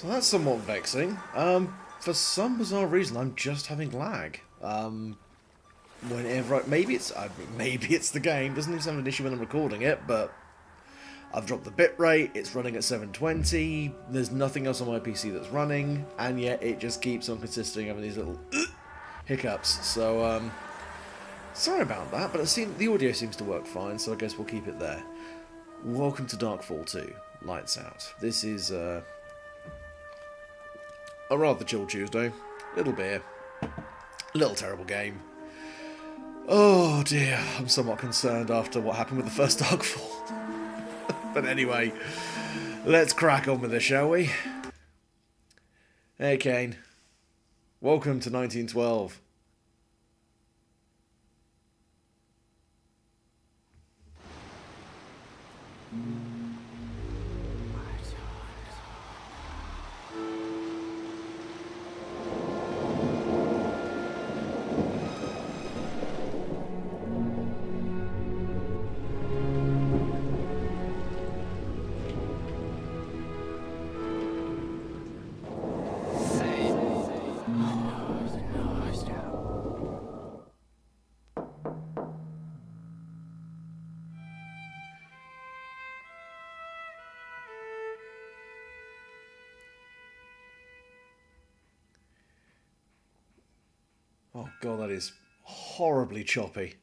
So that's somewhat vexing. For some bizarre reason, I'm just having lag. Maybe it's the game. Doesn't even have an issue when I'm recording it, but I've dropped the bitrate. It's running at 720. There's nothing else on my PC that's running, and yet it just keeps on consisting of these little hiccups. So sorry about that, but the audio seems to work fine. So I guess we'll keep it there. Welcome to Darkfall 2. Lights out. This is a rather chill Tuesday. Little beer. Little terrible game. Oh dear, I'm somewhat concerned after what happened with the first Darkfall. But anyway, let's crack on with this, shall we? Hey Kane. Welcome to 1912. Oh god, that is horribly choppy.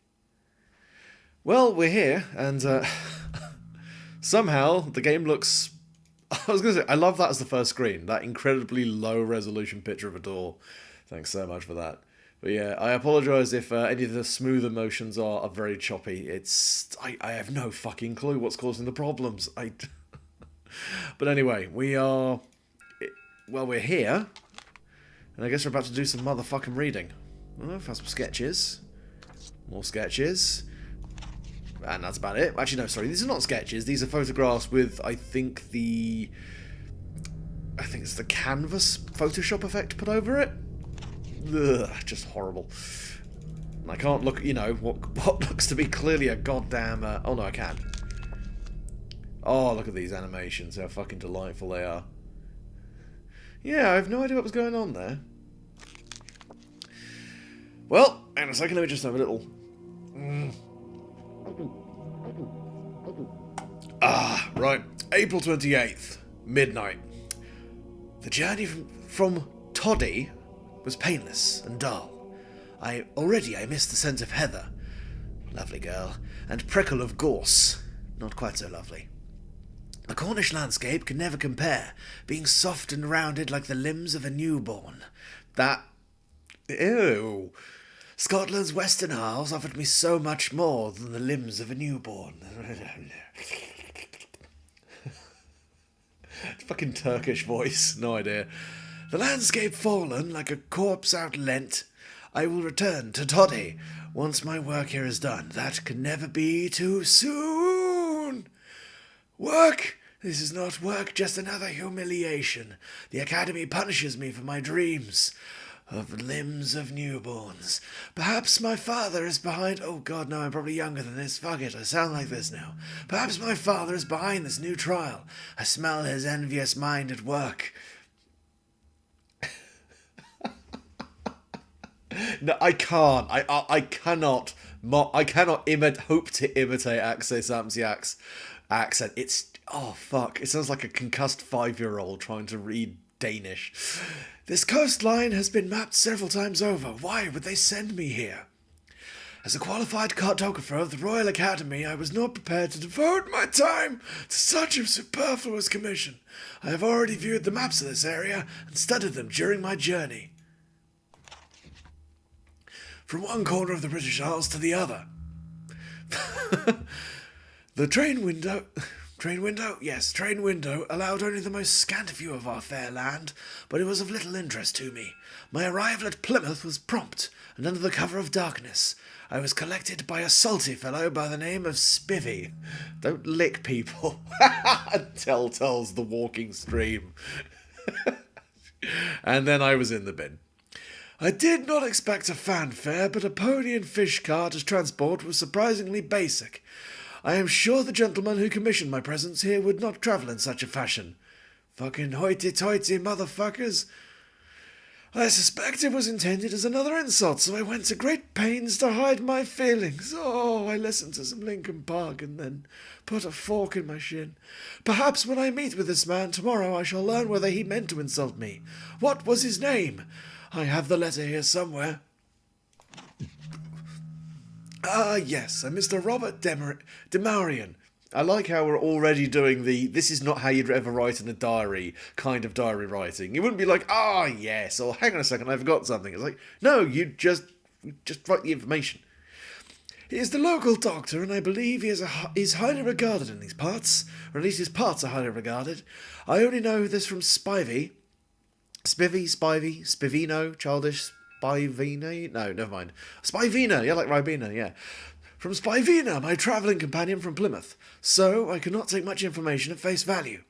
Well, we're here, and somehow the game looks... I was going to say, I love that as the first screen. That incredibly low-resolution picture of a door. Thanks so much for that. But yeah, I apologise if any of the smoother motions are very choppy. I have no fucking clue what's causing the problems. But anyway, we're here, and I guess we're about to do some motherfucking reading. Oh, I've had some sketches. More sketches. And that's about it. Actually, no, sorry. These are not sketches. These are photographs with, I think it's the canvas Photoshop effect put over it. Ugh, just horrible. And I can't look, what looks to be clearly a goddamn... oh, no, I can. Oh, look at these animations. How fucking delightful they are. Yeah, I have no idea what was going on there. Well, hang on a second, let me just have a little... Right. April 28th, midnight. The journey from Toddy was painless and dull. I missed the scent of heather. Lovely girl. And prickle of gorse. Not quite so lovely. The Cornish landscape can never compare, being soft and rounded like the limbs of a newborn. Ew. Scotland's Western Isles offered me so much more than the limbs of a newborn. Fucking Turkish voice, no idea. The landscape fallen like a corpse out Lent. I will return to Toddy once my work here is done. That can never be too soon. Work? This is not work, just another humiliation. The Academy punishes me for my dreams of limbs of newborns. Perhaps my father is behind... Oh god, no, I'm probably younger than this. Fuck it, I sound like this now. Perhaps my father is behind this new trial. I smell his envious mind at work. No, I can't. I cannot. I cannot hope to imitate Axel Samsiak's accent. It's... Oh, fuck. It sounds like a concussed 5-year-old trying to read Danish. This coastline has been mapped several times over. Why would they send me here? As a qualified cartographer of the Royal Academy, I was not prepared to devote my time to such a superfluous commission. I have already viewed the maps of this area and studied them during my journey. From one corner of the British Isles to the other. The train window... Train window? Yes, train window allowed only the most scant view of our fair land, but it was of little interest to me. My arrival at Plymouth was prompt, and under the cover of darkness. I was collected by a salty fellow by the name of Spivvy. Don't lick people. Telltale's the walking stream. And then I was in the bin. I did not expect a fanfare, but a pony and fish cart as transport was surprisingly basic. I am sure the gentleman who commissioned my presence here would not travel in such a fashion. Fucking hoity-toity motherfuckers. I suspect it was intended as another insult, so I went to great pains to hide my feelings. Oh, I listened to some Linkin Park and then put a fork in my shin. Perhaps when I meet with this man tomorrow I shall learn whether he meant to insult me. What was his name? I have the letter here somewhere. Ah, yes, a Mr. Robert Demarian. I like how we're already doing the this is not how you'd ever write in a diary kind of diary writing. You wouldn't be like, ah, yes, or hang on a second, I forgot something. It's like, no, you just write the information. He is the local doctor, and I believe he's highly regarded in these parts, or at least his parts are highly regarded. I only know this from Spivey. Spivino, childish Spivina? No, never mind. Spivina, yeah, like Ribena, yeah. From Spivina, my travelling companion from Plymouth, so I cannot take much information at face value.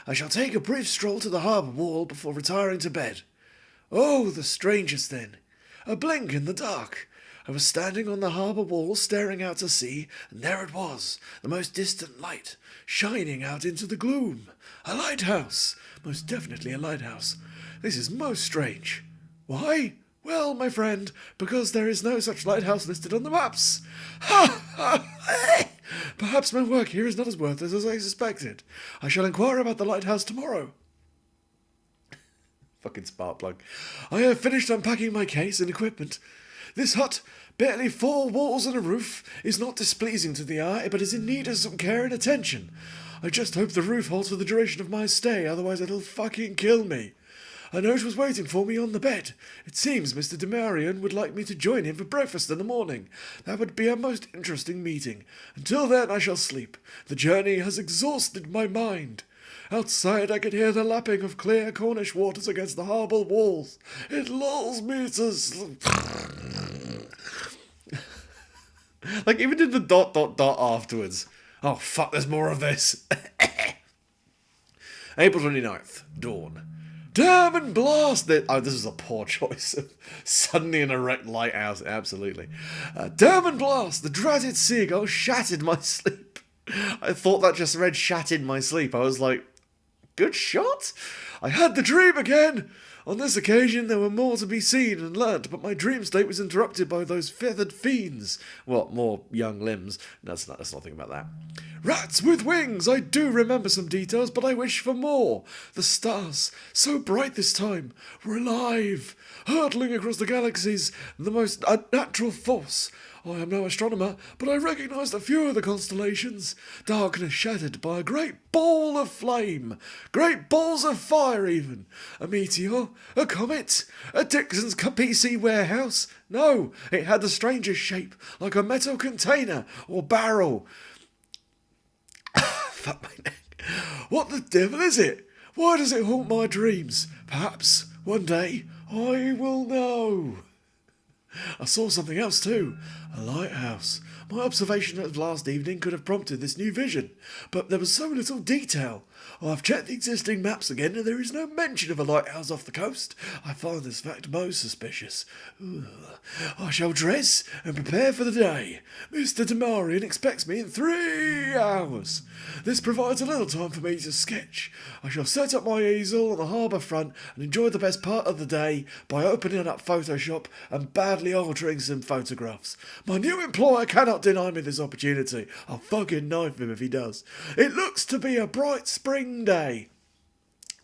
I shall take a brief stroll to the harbour wall before retiring to bed. Oh, the strangest thing. A blink in the dark. I was standing on the harbour wall staring out to sea, and there it was, the most distant light, shining out into the gloom. A lighthouse. Most definitely a lighthouse. This is most strange. Why? Well, my friend, because there is no such lighthouse listed on the maps. Ha! Ha! Perhaps my work here is not as worthless as I suspected. I shall inquire about the lighthouse tomorrow. Fucking spark plug. I have finished unpacking my case and equipment. This hut, barely 4 walls and a roof, is not displeasing to the eye, but is in need of some care and attention. I just hope the roof holds for the duration of my stay, otherwise it'll fucking kill me. A note was waiting for me on the bed. It seems Mr. Demarian would like me to join him for breakfast in the morning. That would be a most interesting meeting. Until then I shall sleep. The journey has exhausted my mind. Outside I could hear the lapping of clear Cornish waters against the harbour walls. It lulls me to sleep. Like, even did the ... afterwards. Oh, fuck, there's more of this. April 29th, dawn. Damn and blast it! Oh, this is a poor choice of suddenly an erect lighthouse. Absolutely. Damn and blast! The dratted seagull shattered my sleep. I thought that just read shattered my sleep. I was like, good shot? I had the dream again! On this occasion there were more to be seen and learnt, but my dream state was interrupted by those feathered fiends. Well, more young limbs. Let's not think about that. Rats with wings! I do remember some details, but I wish for more. The stars, so bright this time, were alive, hurtling across the galaxies, the most unnatural force. I am no astronomer, but I recognised a few of the constellations. Darkness shattered by a great ball of flame. Great balls of fire, even. A meteor? A comet? A Dixon's PC warehouse? No, it had the strangest shape, like a metal container or barrel. Fuck my neck. What the devil is it? Why does it haunt my dreams? Perhaps, one day, I will know. I saw something else too. A lighthouse. My observation of last evening could have prompted this new vision, but there was so little detail. I've checked the existing maps again, and there is no mention of a lighthouse off the coast. I find this fact most suspicious. Ugh. I shall dress and prepare for the day. Mr. Demarian expects me in 3 hours. This provides a little time for me to sketch. I shall set up my easel on the harbour front and enjoy the best part of the day by opening up Photoshop and badly altering some photographs. My new employer cannot deny me this opportunity. I'll fucking knife him if he does. It looks to be a bright spring day.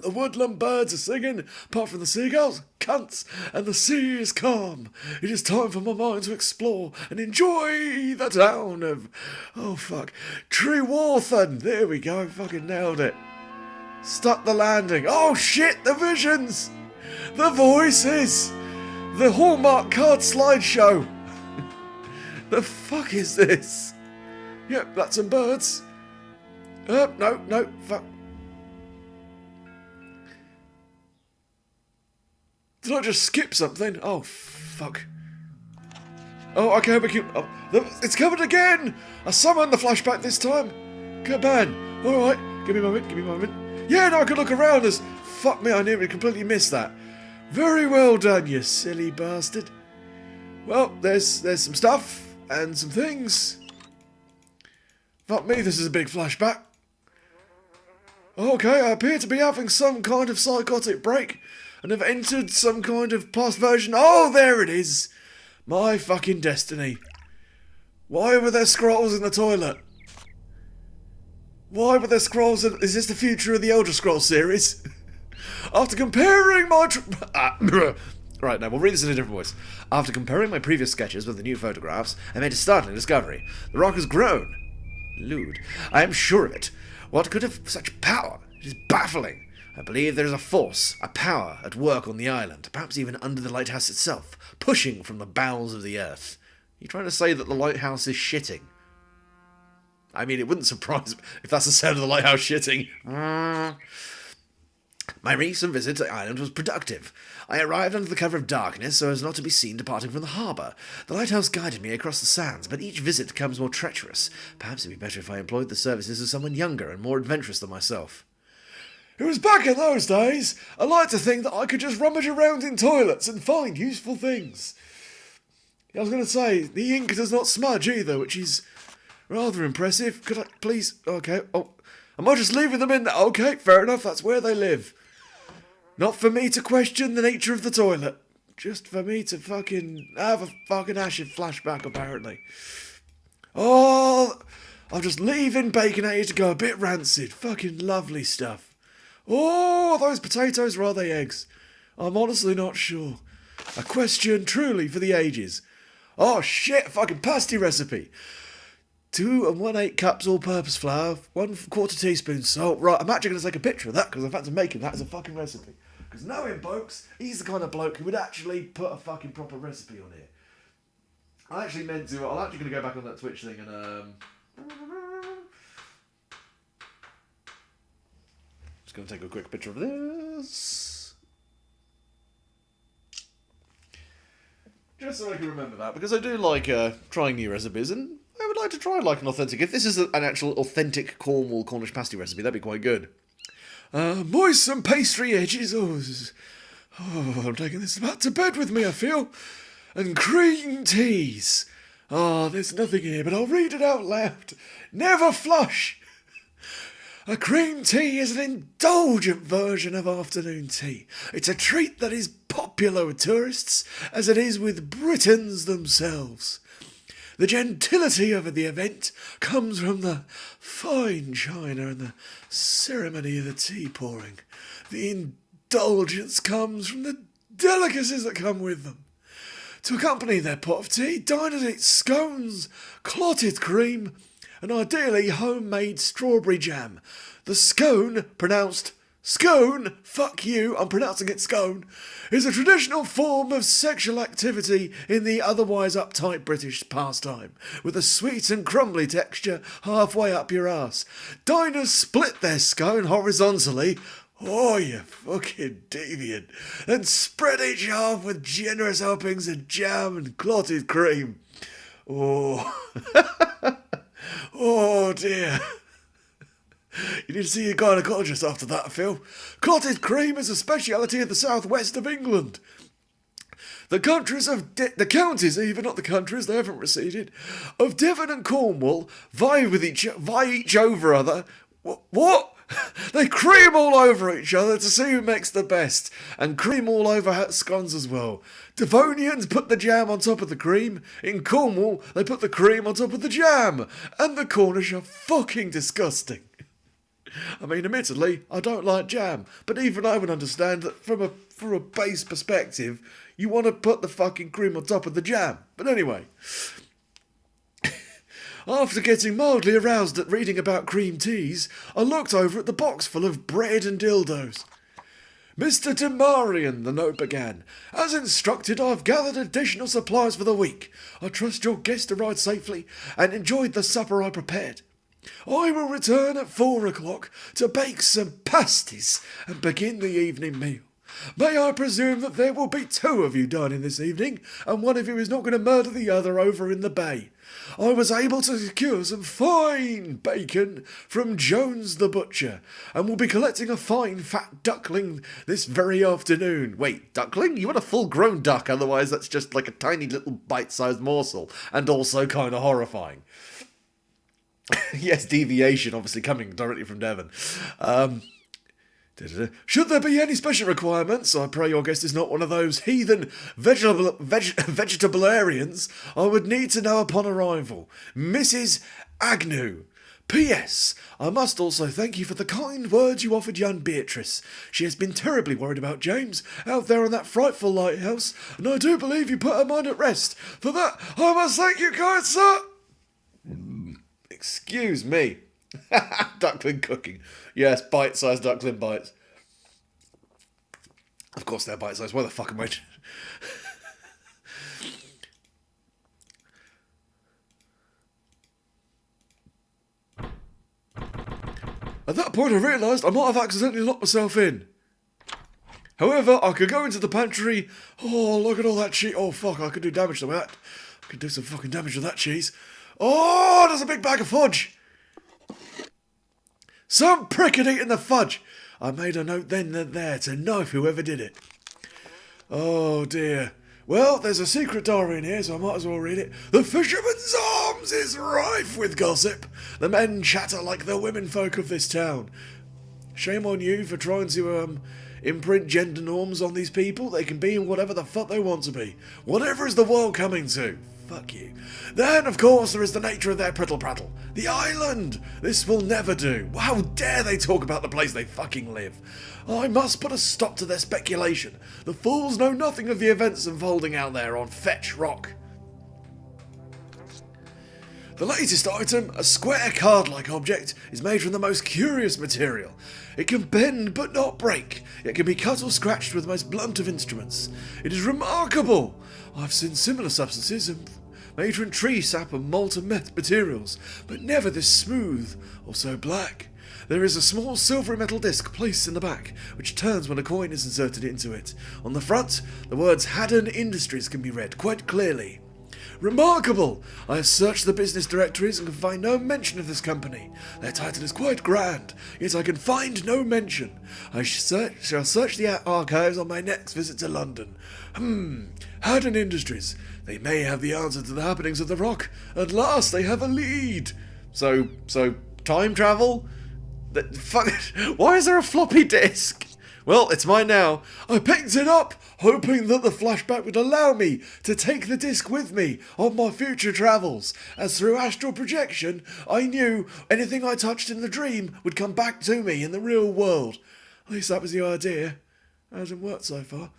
The woodland birds are singing, apart from the seagulls, cunts, and the sea is calm. It is time for my mind to explore and enjoy the town of... oh, fuck. Trewarthen. There we go. Fucking nailed it. Stuck the landing. Oh, shit. The visions. The voices. The Hallmark card slideshow. The fuck is this? Yep, that's some birds. No, fuck. Did I just skip something? Oh, fuck. Oh, okay, we can... oh, it's covered again! I summoned the flashback this time. Good man. Alright, give me a moment. Yeah, no, I can look around us. Fuck me, I nearly completely missed that. Very well done, you silly bastard. Well, there's some stuff and some things. Fuck me, this is a big flashback. Okay, I appear to be having some kind of psychotic break and have entered some kind of past version. Oh, there it is! My fucking destiny. Why were there scrolls in the toilet? Why were there scrolls in... Is this the future of the Elder Scrolls series? After comparing my... Right, now we'll read this in a different voice. After comparing my previous sketches with the new photographs, I made a startling discovery. The rock has grown. Lewd. I am sure of it. What could have such power? It is baffling. I believe there is a force, a power, at work on the island, perhaps even under the lighthouse itself, pushing from the bowels of the earth. Are you trying to say that the lighthouse is shitting? I mean, it wouldn't surprise me if that's the sound of the lighthouse shitting. My recent visit to the island was productive. I arrived under the cover of darkness so as not to be seen departing from the harbour. The lighthouse guided me across the sands, but each visit becomes more treacherous. Perhaps it'd be better if I employed the services of someone younger and more adventurous than myself. It was back in those days. I like to think that I could just rummage around in toilets and find useful things. I was going to say, the ink does not smudge either, which is rather impressive. Could I please... Okay, am I just leaving them in there? Okay, fair enough, that's where they live. Not for me to question the nature of the toilet. Just for me to fucking have a fucking acid flashback, apparently. Oh, I'm just leaving Baconator to go a bit rancid. Fucking lovely stuff. Oh, are those potatoes or are they eggs? I'm honestly not sure. A question truly for the ages. Oh shit, fucking pasty recipe. 2 1/8 cups all-purpose flour, 1/4 teaspoon salt. Right, I'm actually going to take a picture of that because I fancy making that as a fucking recipe. Because knowing blokes, he's the kind of bloke who would actually put a fucking proper recipe on here. I actually meant to. I'm actually going to go back on that Twitch thing and just going to take a quick picture of this. Just so I can remember that, because I do like trying new recipes, and I would like to try like an authentic. If this is an actual authentic Cornish pasty recipe, that'd be quite good. Moist and pastry edges. I'm taking this back to bed with me, I feel. And cream teas. There's nothing here, but I'll read it out loud. Never flush. A cream tea is an indulgent version of afternoon tea. It's a treat that is popular with tourists, as it is with Britons themselves. The gentility of the event comes from the fine china and the ceremony of the tea pouring. The indulgence comes from the delicacies that come with them. To accompany their pot of tea, diners eat scones, clotted cream, and ideally homemade strawberry jam. The scone, pronounced scone, fuck you, I'm pronouncing it scone, is a traditional form of sexual activity in the otherwise uptight British pastime, with a sweet and crumbly texture halfway up your ass. Diners split their scone horizontally, oh, you fucking deviant, and spread each half with generous helpings of jam and clotted cream. Oh, oh dear. You need to see your gynaecologist after that, Phil. Clotted cream is a speciality of the southwest of England. The counties, even not the countries, they haven't receded, of Devon and Cornwall vie each over other. What? They cream all over each other to see who makes the best, and cream all over scones as well. Devonians put the jam on top of the cream. In Cornwall, they put the cream on top of the jam. And the Cornish are fucking disgusting. I mean, admittedly, I don't like jam, but even I would understand that from a base perspective, you want to put the fucking cream on top of the jam. But anyway, after getting mildly aroused at reading about cream teas, I looked over at the box full of bread and dildos. Mr. Demarian, the note began. As instructed, I've gathered additional supplies for the week. I trust your guest arrived safely and enjoyed the supper I prepared. I will return at 4 o'clock to bake some pasties and begin the evening meal. May I presume that there will be 2 of you dining this evening, and one of you is not going to murder the other over in the bay. I was able to secure some fine bacon from Jones the butcher, and will be collecting a fine fat duckling this very afternoon. Wait, duckling? You want a full-grown duck, otherwise that's just like a tiny little bite-sized morsel, and also kind of horrifying. Yes, deviation, obviously coming directly from Devon. Should there be any special requirements, I pray your guest is not one of those heathen vegetabiliarians. I would need to know upon arrival. Mrs. Agnew. P.S. I must also thank you for the kind words you offered young Beatrice. She has been terribly worried about James out there on that frightful lighthouse, and I do believe you put her mind at rest. For that, I must thank you, kind sir. Excuse me. Duckling cooking. Yes, bite-sized duckling bites. Of course they're bite-sized. Why the fuck am I... At that point I realised I might have accidentally locked myself in. However, I could go into the pantry. Oh, look at all that cheese. Oh, fuck, I could do damage to that. I could do some fucking damage to that cheese. Oh, there's a big bag of fudge. Some prick had eaten the fudge. I made a note then and there to knife whoever did it. Oh, dear. Well, there's a secret diary in here, so I might as well read it. The Fisherman's Arms is rife with gossip. The men chatter like the womenfolk of this town. Shame on you for trying to, imprint gender norms on these people. They can be whatever the fuck they want to be. Whatever is the world coming to. Fuck you. Then, of course, there is the nature of their prittle-prattle. The island! This will never do. How dare they talk about the place they fucking live? I must put a stop to their speculation. The fools know nothing of the events unfolding out there on Fetch Rock. The latest item, a square card-like object, is made from the most curious material. It can bend but not break. It can be cut or scratched with the most blunt of instruments. It is remarkable. I've seen similar substances made from tree sap and molten materials, but never this smooth or so black. There is a small silvery metal disc placed in the back, which turns when a coin is inserted into it. On the front, the words Haddon Industries can be read quite clearly. Remarkable! I have searched the business directories and can find no mention of this company. Their title is quite grand, yet I can find no mention. I shall search the archives on my next visit to London. Haddon Industries. They may have the answer to the happenings of the rock. At last they have a lead. So time travel? Fuck. Why is there a floppy disk? Well, it's mine now. I picked it up, hoping that the flashback would allow me to take the disc with me on my future travels, as through astral projection, I knew anything I touched in the dream would come back to me in the real world. At least that was the idea. It hasn't worked so far.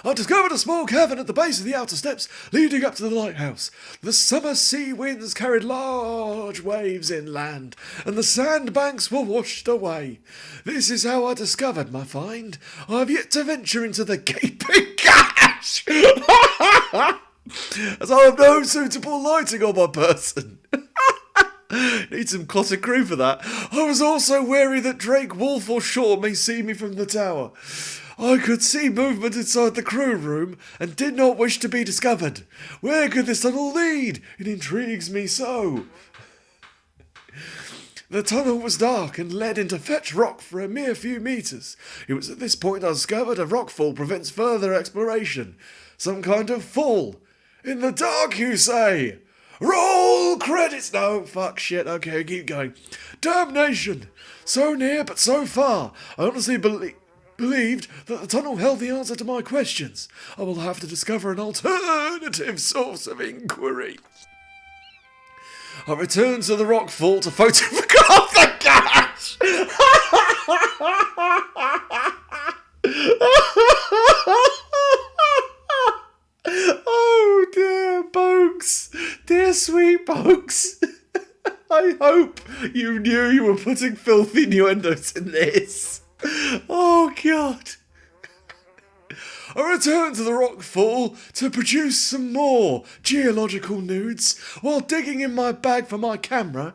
I discovered a small cavern at the base of the outer steps leading up to the lighthouse. The summer sea winds carried large waves inland, and the sandbanks were washed away. This is how I discovered my find. I have yet to venture into the gaping gash, as I have no suitable lighting on my person. Need some clotted crew for that. I was also wary that Drake, Wolf or Shaw may see me from the tower. I could see movement inside the crew room and did not wish to be discovered. Where could this tunnel lead? It intrigues me so. The tunnel was dark and led into Fetch Rock for a mere few metres. It was at this point I discovered a rockfall prevents further exploration. Some kind of fall. In the dark, you say? Roll credits! No, fuck shit. Okay, keep going. Damnation! So near but so far. I honestly believed that the tunnel held the answer to my questions. I will have to discover an alternative source of inquiry. I returned to the rockfall to photograph the gash. Oh dear, Bogues. Dear sweet Bogues. I hope you knew you were putting filthy innuendos in this. Oh, God. I returned to the rockfall to produce some more geological nudes. While digging in my bag for my camera,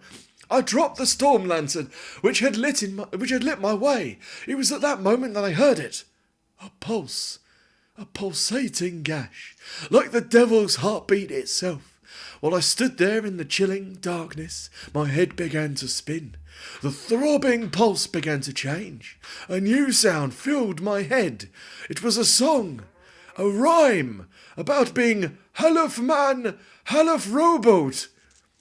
I dropped the storm lantern, which had lit my way. It was at that moment that I heard it. A pulse. A pulsating gash, like the devil's heartbeat itself. While I stood there in the chilling darkness, my head began to spin. The throbbing pulse began to change. A new sound filled my head. It was a song, a rhyme, about being Half man, half rowboat.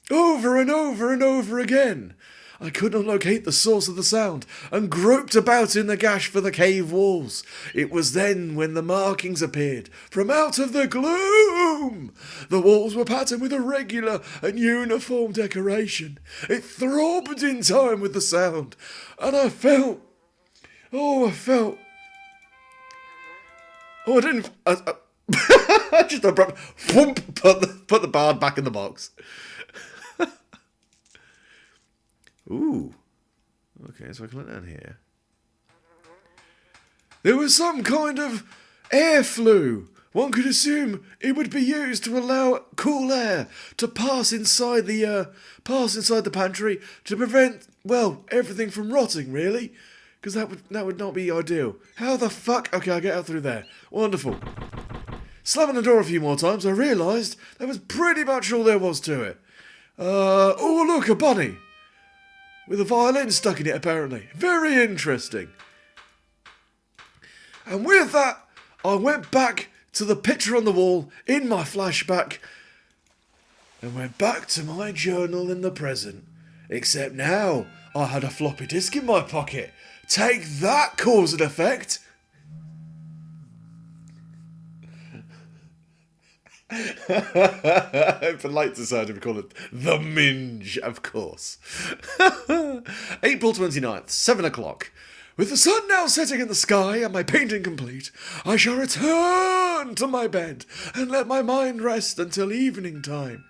over and over and over again. I could not locate the source of the sound, and groped about in the gash for the cave walls. It was then when the markings appeared from out of the gloom. The walls were patterned with a regular and uniform decoration. It throbbed in time with the sound, and I felt... I didn't... I just abrupt... Whoomp, put the bard back in the box. Ooh. Okay, so I can look down here. There was some kind of air flue. One could assume it would be used to allow cool air to pass inside the pantry to prevent, well, everything from rotting, really. Because that would not be ideal. How the fuck? Okay, I'll get out through there. Wonderful. Slamming the door a few more times, I realised that was pretty much all there was to it. Oh, look, a bunny. With a violin stuck in it, apparently. Very interesting. And with that, I went back to the picture on the wall in my flashback and went back to my journal in the present. Except now, I had a floppy disk in my pocket. Take that, cause and effect. Polite society would call it the minge, of course. April 29th, 7 o'clock. With the sun now setting in the sky and my painting complete, I shall return to my bed and let my mind rest until evening time.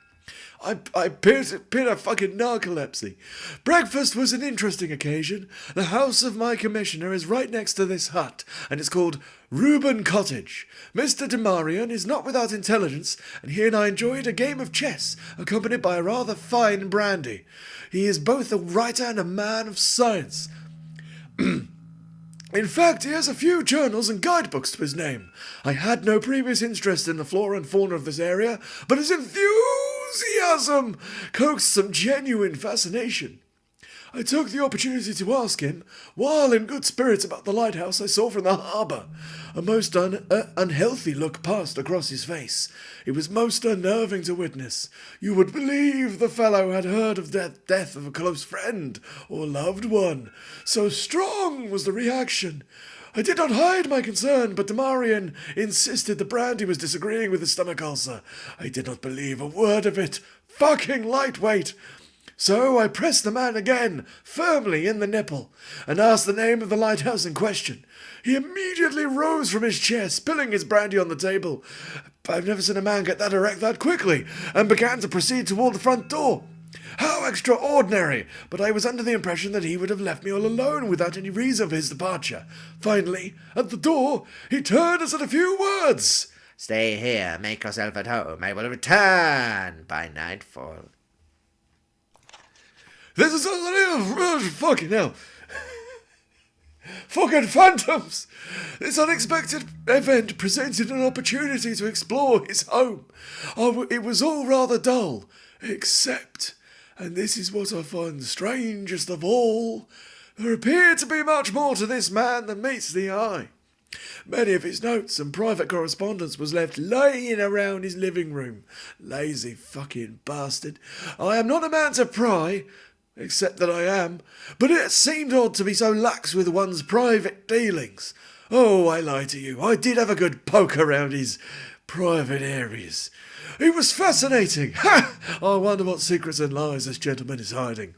I appeared a fucking narcolepsy. Breakfast was an interesting occasion. The house of my commissioner is right next to this hut, and it's called Reuben Cottage. Mr. Demarion is not without intelligence, and he and I enjoyed a game of chess, accompanied by a rather fine brandy. He is both a writer and a man of science. In fact, he has a few journals and guidebooks to his name. I had no previous interest in the flora and fauna of this area, but his enthusiasm coaxed some genuine fascination. I took the opportunity to ask him, while in good spirits, about the lighthouse I saw from the harbour. A most unhealthy look passed across his face. It was most unnerving to witness. You would believe the fellow had heard of the death of a close friend or loved one. So strong was the reaction. I did not hide my concern, but Demarion insisted the brandy was disagreeing with his stomach ulcer. I did not believe a word of it. Fucking lightweight! So I pressed the man again, firmly in the nipple, and asked the name of the lighthouse in question. He immediately rose from his chair, spilling his brandy on the table. I've never seen a man get that erect that quickly, and began to proceed toward the front door. How extraordinary! But I was under the impression that he would have left me all alone without any reason for his departure. Finally, at the door, he turned and said a few words. Stay here, make yourself at home. I will return by nightfall. This is fucking hell. Fucking phantoms! This unexpected event presented an opportunity to explore his home. It was all rather dull, except, and this is what I find strangest of all, there appeared to be much more to this man than meets the eye. Many of his notes and private correspondence was left laying around his living room. Lazy fucking bastard. I am not a man to pry, except that I am, but it seemed odd to be so lax with one's private dealings. Oh, I lie to you, I did have a good poke around his private areas. It was fascinating. Ha! I wonder what secrets and lies this gentleman is hiding.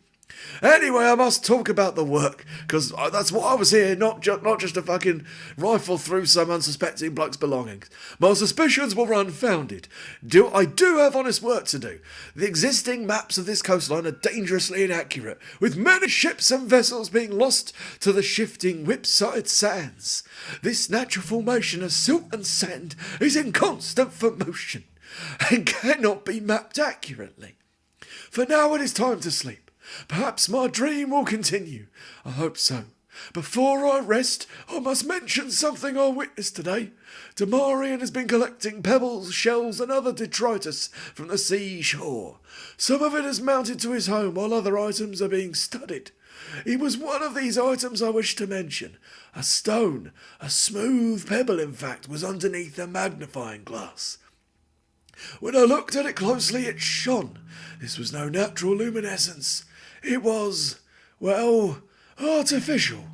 Anyway, I must talk about the work, because that's what I was here, not just to fucking rifle through some unsuspecting bloke's belongings. My suspicions were unfounded. I do have honest work to do. The existing maps of this coastline are dangerously inaccurate, with many ships and vessels being lost to the shifting whipside sands. This natural formation of silt and sand is in constant motion, and cannot be mapped accurately. For now it is time to sleep. Perhaps my dream will continue. I hope so. Before I rest, I must mention something I witnessed today. Demarion has been collecting pebbles, shells, and other detritus from the seashore. Some of it is mounted to his home, while other items are being studied. It was one of these items I wish to mention. A stone, a smooth pebble in fact, was underneath a magnifying glass. When I looked at it closely, it shone. This was no natural luminescence. It was, well, artificial.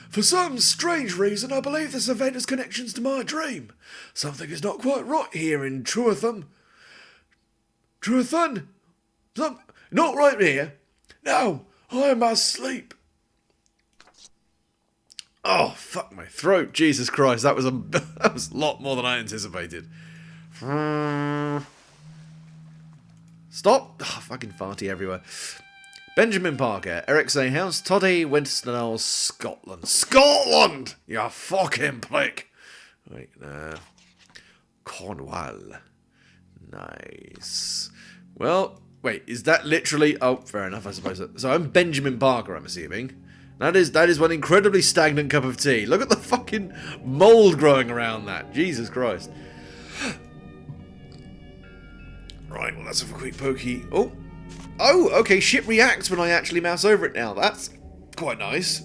For some strange reason, I believe this event has connections to my dream. Something is not quite right here in Truatham. Truathan? Not right here. No, I am asleep. Oh, fuck my throat. Jesus Christ, that was that was a lot more than I anticipated. Stop. Oh, fucking farty everywhere. Benjamin Parker, Eric's A House, Toddy, Winterstone, Scotland. Scotland! You fucking prick. Wait, Cornwall. Nice. Well, wait, is that literally... Oh, fair enough, I suppose. So I'm Benjamin Parker, I'm assuming. That is one incredibly stagnant cup of tea. Look at the fucking mould growing around that. Jesus Christ. Right, well, let's have a quick pokey. Oh. Oh, okay, shit reacts when I actually mouse over it now. That's quite nice.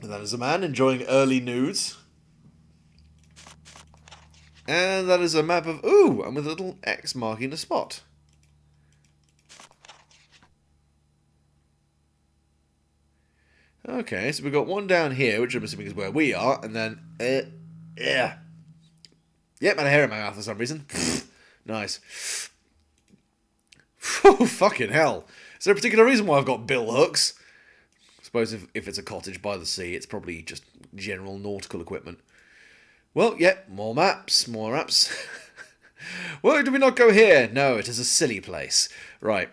And that is a man enjoying early nudes. And that is a map of... Ooh, and with a little X marking a spot. Okay, so we've got one down here, which I'm assuming is where we are, and then... yeah. Yep, had a hair in my mouth for some reason. Nice. Oh, fucking hell. Is there a particular reason why I've got bill hooks? I suppose if it's a cottage by the sea, it's probably just general nautical equipment. Well, yeah, more maps, more maps. Why do we not go here? No, it is a silly place. Right.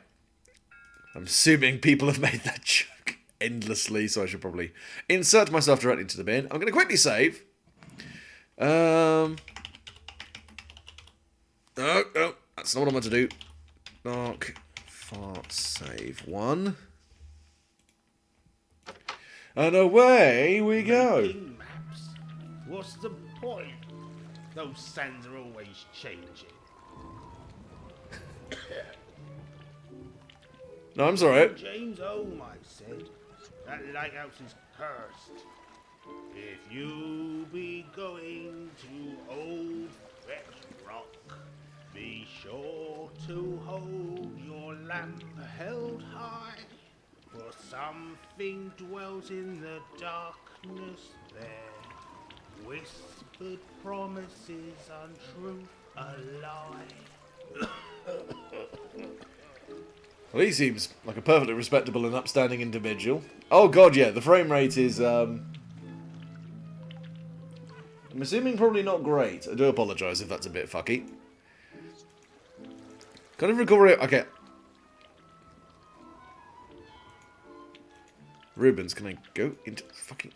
I'm assuming people have made that joke endlessly, so I should probably insert myself directly into the bin. I'm going to quickly save. No, that's not what I'm going to do. Dark fart save 1. And away we go. Making maps. What's the point? Those sands are always changing. No, I'm sorry. James Home, I said. That lighthouse is cursed. If you be going to Old Rock, be sure to hold your lamp held high, for something dwells in the darkness there. Whispered promises, untruth, a lie. Well, he seems like a perfectly respectable and upstanding individual. Oh god, yeah, the frame rate is, I'm assuming probably not great. I do apologise if that's a bit fucky. Kind of recover it. Okay. Rubens, can I go into fucking...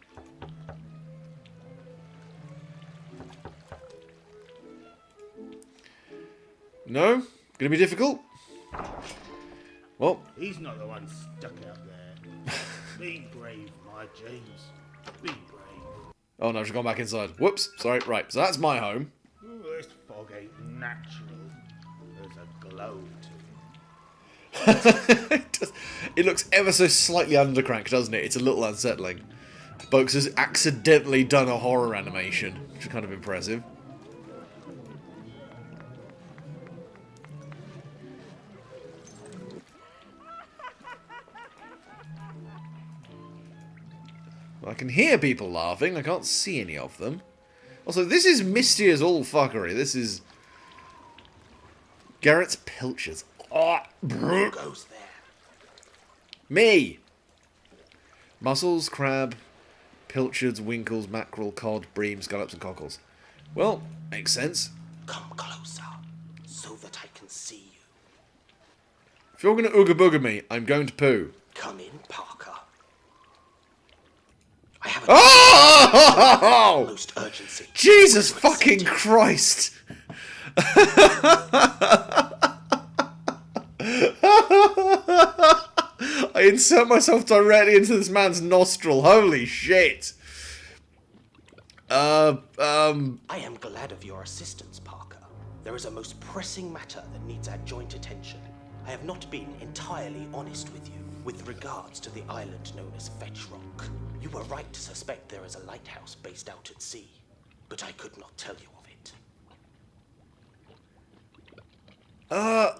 No? Gonna be difficult? Well... He's not the one stuck out there. Be brave, my James. Be brave. Oh no, I've gone back inside. Whoops. Sorry. Right, so that's my home. Ooh, this fog ain't natural. There's a glow to it. It looks ever so slightly undercranked, doesn't it? It's a little unsettling. Box has accidentally done a horror animation, which is kind of impressive. I can hear people laughing. I can't see any of them. Also, this is misty as all fuckery. This is... Garrett's Pilchers. Oh, Who goes there? me! Mussels, crab, pilchards, winkles, mackerel, cod, bream, scallops and cockles. Well, makes sense. Come closer, so that I can see you. If you're going to ooga booga me, I'm going to poo. Come in, Parker. I have Oh! most urgency. Jesus fucking Christ! I insert myself directly into this man's nostril. Holy shit! I am glad of your assistance, Parker. There is a most pressing matter that needs our joint attention. I have not been entirely honest with you with regards to the island known as Fetch Rock. You were right to suspect there is a lighthouse based out at sea, but I could not tell you of it. I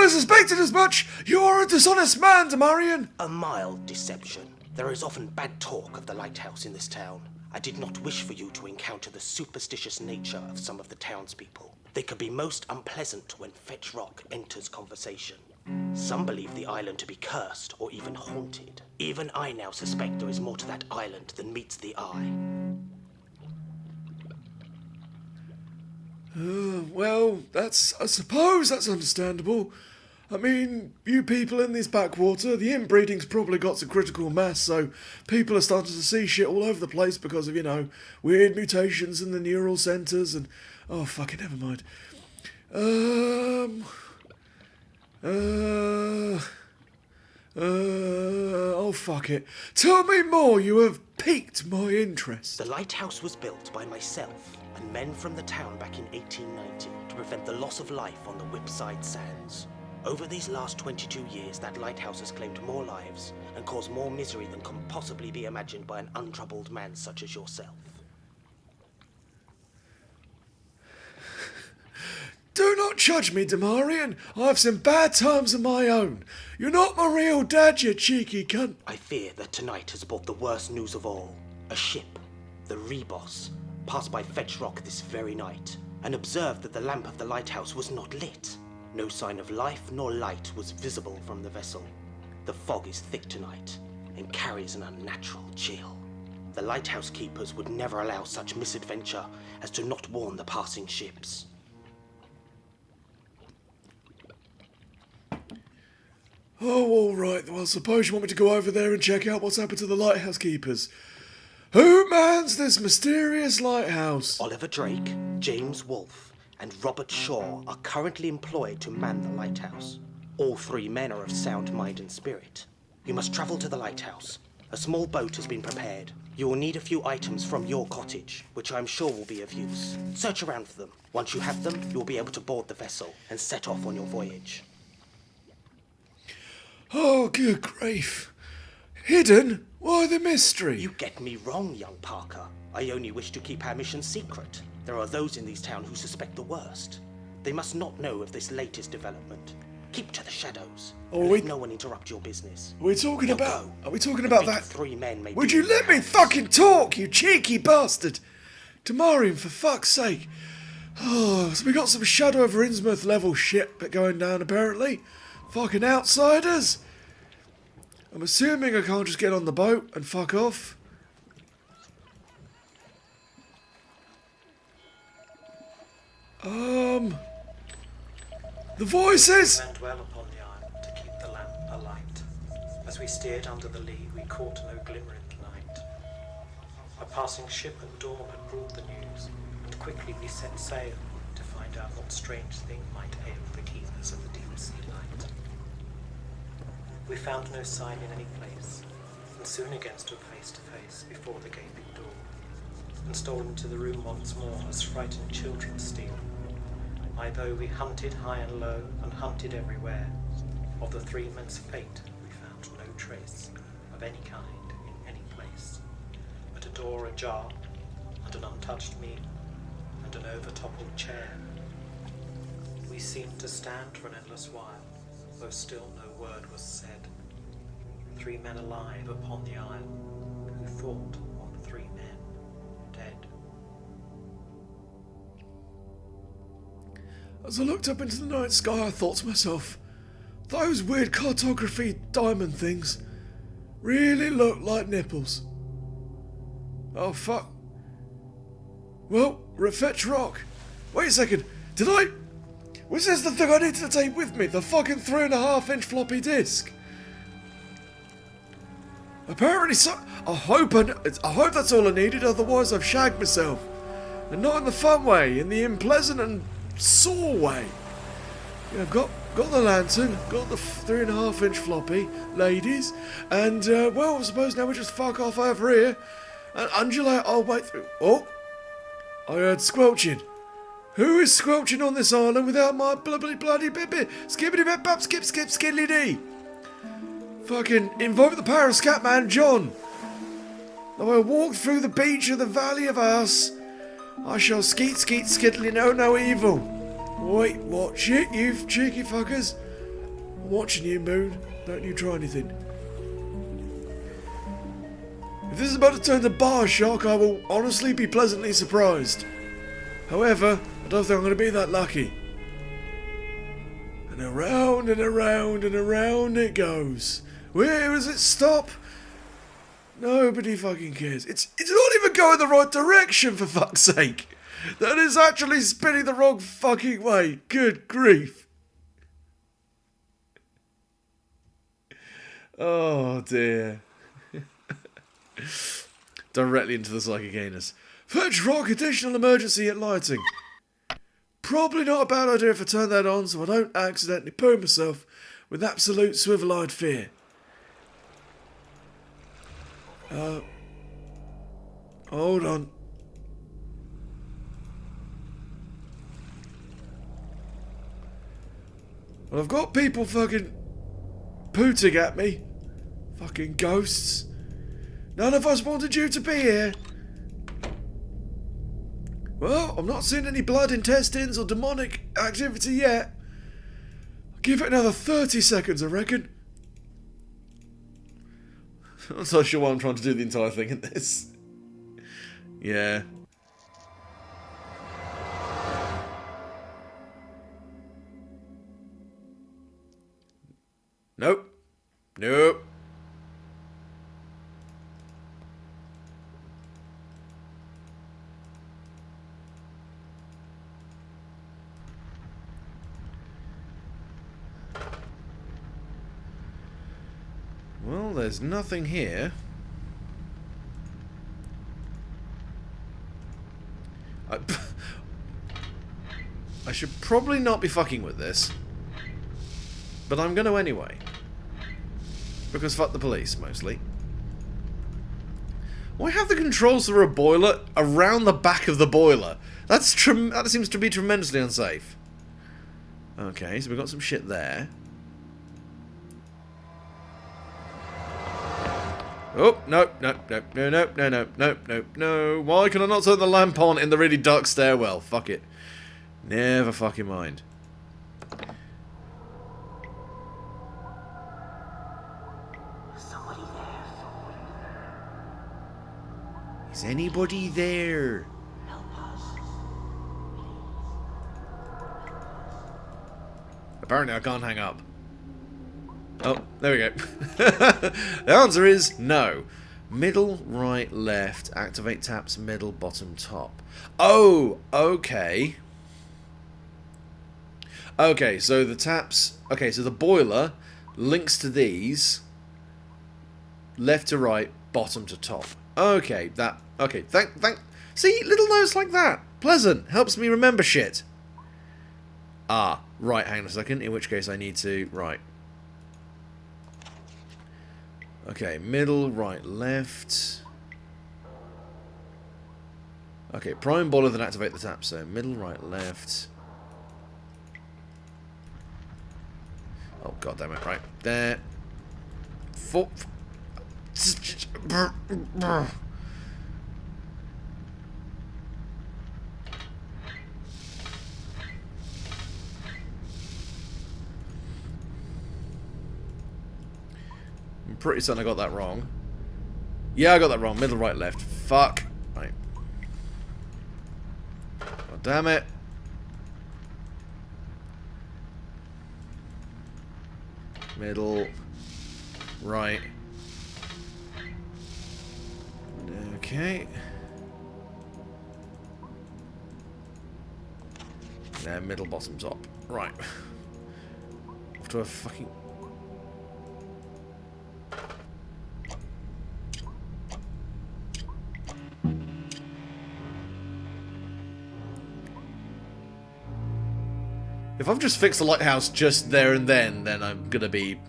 suspected as much. You are a dishonest man, Damarian. A mild deception. There is often bad talk of the lighthouse in this town. I did not wish for you to encounter the superstitious nature of some of the townspeople. They can be most unpleasant when Fetch Rock enters conversation. Some believe the island to be cursed or even haunted. Even I now suspect there is more to that island than meets the eye. Well, I suppose that's understandable. I mean, you people in this backwater, the inbreeding's probably got to critical mass, so people are starting to see shit all over the place because of, weird mutations in the neural centres and... Oh, fucking never mind. Oh, fuck it. Tell me more, you have piqued my interest. The lighthouse was built by myself and men from the town back in 1890 to prevent the loss of life on the Whipside Sands. Over these last 22 years, that lighthouse has claimed more lives and caused more misery than can possibly be imagined by an untroubled man such as yourself. Do not judge me, Damarian. I've some bad times of my own. You're not my real dad, you cheeky cunt. I fear that tonight has brought the worst news of all. A ship, the Rebos, passed by Fetch Rock this very night and observed that the lamp of the lighthouse was not lit. No sign of life nor light was visible from the vessel. The fog is thick tonight and carries an unnatural chill. The lighthouse keepers would never allow such misadventure as to not warn the passing ships. Oh, all right. Well, suppose you want me to go over there and check out what's happened to the lighthouse keepers. Who mans this mysterious lighthouse? Oliver Drake, James Wolfe, and Robert Shaw are currently employed to man the lighthouse. All three men are of sound mind and spirit. You must travel to the lighthouse. A small boat has been prepared. You will need a few items from your cottage, which I am sure will be of use. Search around for them. Once you have them, you will be able to board the vessel and set off on your voyage. Oh, good grief. Hidden? Why the mystery? You get me wrong, young Parker. I only wish to keep our mission secret. There are those in this town who suspect the worst. They must not know of this latest development. Keep to the shadows. And let no one interrupt your business. Are we talking Now about... go. Are we talking about Maybe that... 3 men may Would be you in let the me house. fucking talk, you cheeky bastard? Damarian, for fuck's sake. Oh, so we got some Shadow over Innsmouth level shit going down, apparently. Fucking outsiders. I'm assuming I can't just get on the boat and fuck off. The voices! Men dwell upon the island to keep the lamp alight. As we steered under the lee, we caught no glimmer in the night. A passing ship at dawn had brought the news, and quickly we set sail to find out what strange thing might ail the keepers of the deep sea light. We found no sign in any place, and soon again stood face to face before the gaping door, and stole into the room once more as frightened children steal. My bow we hunted high and low, and hunted everywhere. Of the 3 men's fate we found no trace of any kind in any place, but a door ajar, and an untouched meal, and an over-toppled chair. We seemed to stand for an endless while, though still no word was said. 3 men alive upon the isle, who thought on 3 men dead. As I looked up into the night sky, I thought to myself, those weird cartography diamond things really look like nipples. Oh, fuck. Well, we're at Fetch Rock. Wait a second. Was this the thing I needed to take with me? The fucking 3.5-inch floppy disk? Apparently so. I hope that's all I needed, otherwise I've shagged myself. And not in the fun way, in the unpleasant and sore way. Yeah, I've got the lantern, got the 3.5-inch floppy, ladies, and well, I suppose now we just fuck off over here and undulate our way through. Oh, I heard squelching. Who is squelching on this island without my bloody bippy? Skippity bip bop skip skiddly dee. Fucking invoke the power of Scatman John. Now I walked through the beach of the Valley of Us. I shall skeet skeet skiddly know no evil. Wait, watch it, you cheeky fuckers. I'm watching you, Moon. Don't you try anything. If this is about to turn to Bioshock, I will honestly be pleasantly surprised. However, I don't think I'm going to be that lucky. And around and around and around it goes. Where does it stop? Nobody fucking cares. It's not even going the right direction, for fuck's sake. That is actually spinning the wrong fucking way. Good grief. Oh dear. Directly into the psychic anus. Fetch rock, additional emergency at lighting. Probably not a bad idea if I turn that on so I don't accidentally poo myself with absolute swivel-eyed fear. Hold on. Well, I've got people fucking pooting at me. Fucking ghosts. None of us wanted you to be here. Well, I'm not seeing any blood, intestines, or demonic activity yet. I'll give it another 30 seconds, I reckon. I'm not so sure why I'm trying to do the entire thing in this. Yeah. Nope. Nope. Well, there's nothing here. I should probably not be fucking with this. But I'm gonna anyway. Because fuck the police, mostly. Why have the controls for a boiler around the back of the boiler? That seems to be tremendously unsafe. Okay, so we've got some shit there. Oh, no, no, no, no, no, no, no, no, no, no. Why can I not turn the lamp on in the really dark stairwell? Fuck it. Never fucking mind. Somebody there. Is anybody there? Help us. Apparently I can't hang up. Oh, there we go. The answer is no. Middle, right, left. Activate taps, middle, bottom, top. Oh, okay. Okay, so the taps... Okay, so the boiler links to these. Left to right, bottom to top. Okay, that... Okay, thank... See, little notes like that. Pleasant. Helps me remember shit. Ah, right, hang on a second. In which case I need to... Right. Okay, middle, right, left. Okay, prime boiler, then activate the tap. So, middle, right, left. Oh, god damn it, right. There. Four. I'm pretty certain I got that wrong. Yeah, I got that wrong. Middle, right, left. Fuck. Right. God damn it. Middle. Right. Okay. There, middle, bottom, top. Right. Off to a fucking... If I've just fixed the lighthouse just there and then I'm gonna be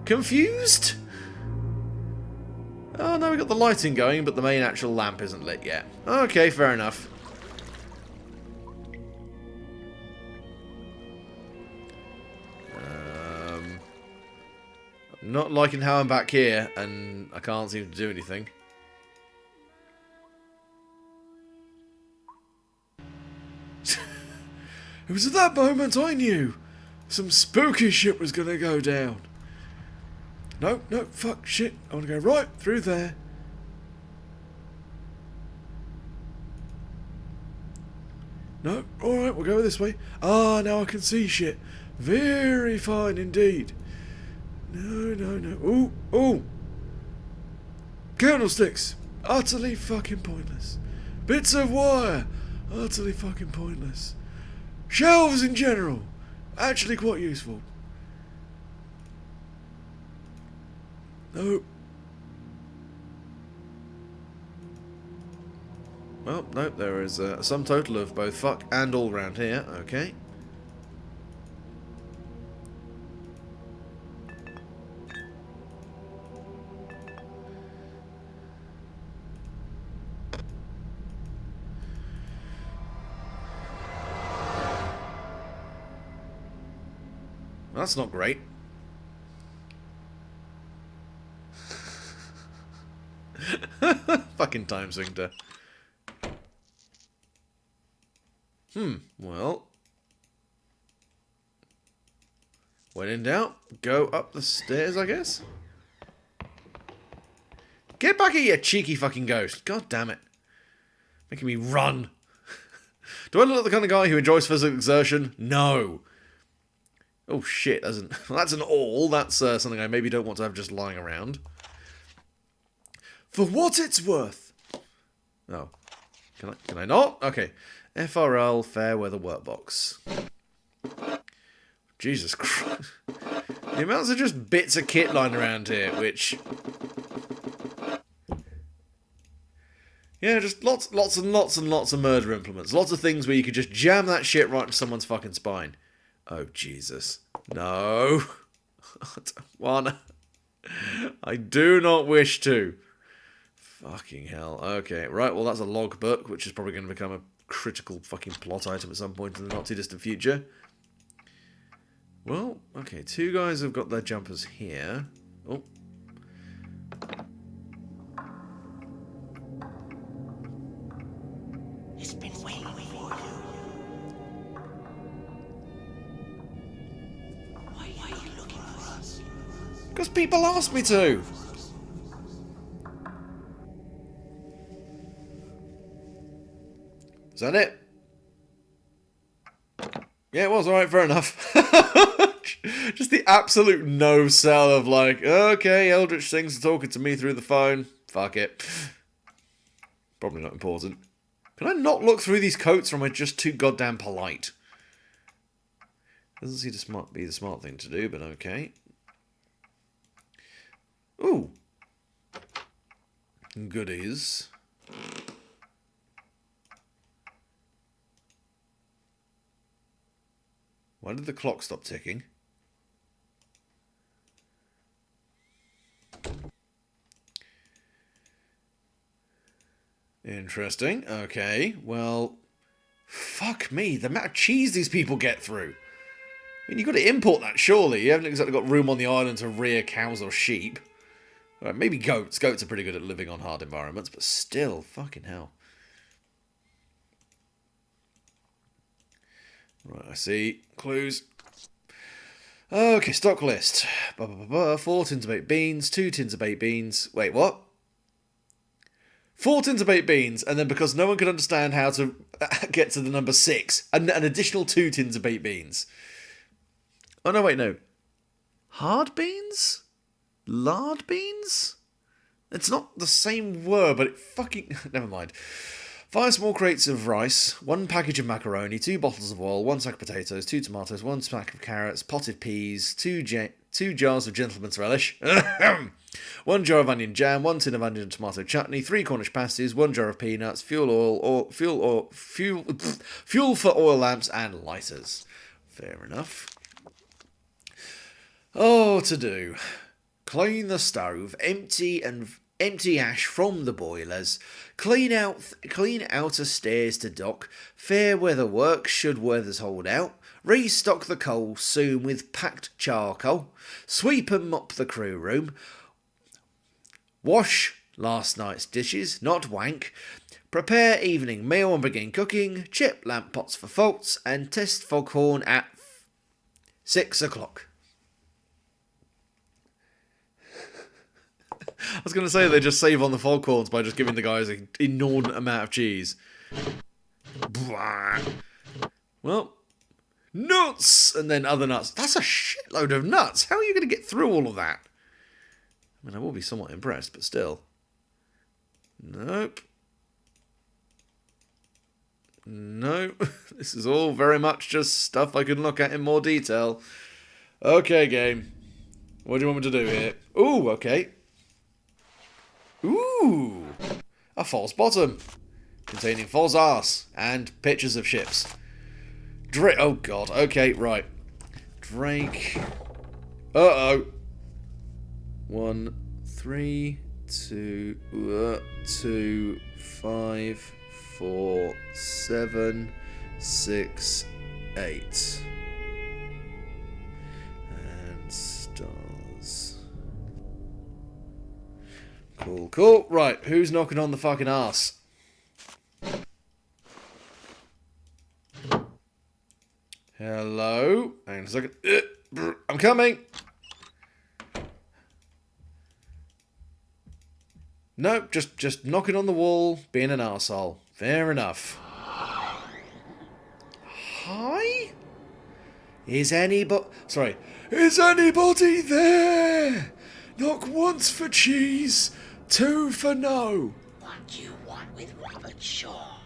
confused. Oh no, we got the lighting going, but the main actual lamp isn't lit yet. Okay, fair enough. I'm not liking how I'm back here and I can't seem to do anything. It was at that moment I knew some spooky shit was gonna go down. No, no, fuck, shit. I want to go right through there. No, alright, we'll go this way. Ah, now I can see shit. Very fine indeed. No, no, no. Ooh, ooh. Candlesticks. Utterly fucking pointless. Bits of wire. Utterly fucking pointless. Shelves in general. Actually quite useful. No. Well, no, there is a sum total of both fuck and all round here. Okay. That's not great. Fucking time synced. Well. When in doubt, go up the stairs, I guess. Get back here, you cheeky fucking ghost. God damn it. Making me run. Do I look like the kind of guy who enjoys physical exertion? No. Oh shit, that's an all. That's something I maybe don't want to have just lying around. For what it's worth. Oh. Can I not? Okay. FRL Fairweather Workbox. Jesus Christ. The amounts of just bits of kit lying around here, which... Yeah, just lots and lots and lots of murder implements. Lots of things where you could just jam that shit right into someone's fucking spine. Oh, Jesus. No. I don't wanna. I do not wish to. Fucking hell. Okay, right, well that's a logbook, which is probably going to become a critical fucking plot item at some point in the not too distant future. Well, okay, two guys have got their jumpers here. Oh. He's been waiting for you. Why are you looking for us? Because people asked me to. Is that it? Yeah, it was alright, fair enough. Just the absolute no sell of like, okay, Eldritch things are talking to me through the phone. Fuck it. Probably not important. Can I not look through these coats, or am I just too goddamn polite? Doesn't seem to be the smart thing to do, but okay. Ooh. Goodies. Why did the clock stop ticking? Interesting. Okay, well... Fuck me, the amount of cheese these people get through. I mean, you've got to import that, surely. You haven't exactly got room on the island to rear cows or sheep. Right, maybe goats. Goats are pretty good at living on hard environments, but still, fucking hell. Right, I see. Clues. Okay, stock list. 4 tins of baked beans, 2 tins of baked beans. Wait, what? 4 tins of baked beans, and then because no one could understand how to get to the number 6, an additional 2 tins of baked beans. Oh, no, wait, no. Hard beans? Lard beans? It's not the same word, but it fucking... Never mind. 5 small crates of rice, 1 package of macaroni, 2 bottles of oil, 1 sack of potatoes, 2 tomatoes, 1 sack of carrots, potted peas, 2 jars of gentleman's relish, 1 jar of onion jam, 1 tin of onion and tomato chutney, 3 Cornish pasties, 1 jar of peanuts, fuel for oil lamps, and lighters. Fair enough. Oh, to do. Clean the stove, empty ash from the boilers, clean outer stairs to dock, fair weather work should weathers hold out, restock the coal soon with packed charcoal, sweep and mop the crew room, wash, last night's dishes, not wank. Prepare evening meal and begin cooking. Chip lamp pots for faults and test foghorn at 6 o'clock. I was going to say they just save on the foghorns by just giving the guys an inordinate amount of cheese. Blah. Well, nuts! And then other nuts. That's a shitload of nuts. How are you going to get through all of that? I mean, I will be somewhat impressed, but still. Nope. Nope. This is all very much just stuff I can look at in more detail. Okay, game. What do you want me to do here? Ooh, okay. Ooh. A false bottom. Containing false arse. And pictures of ships. Oh, God. Okay, right. Drake. Uh-oh. 1, 3, 2, 2, 5, 4, 7, 6, 8. And stars. Cool, cool. Right, who's knocking on the fucking arse? Hello? Hang on a second. I'm coming! Nope, just knocking on the wall, being an arsehole. Fair enough. Hi? Is anybody there? Knock once for cheese, 2 for no. What do you want with Robert Shaw?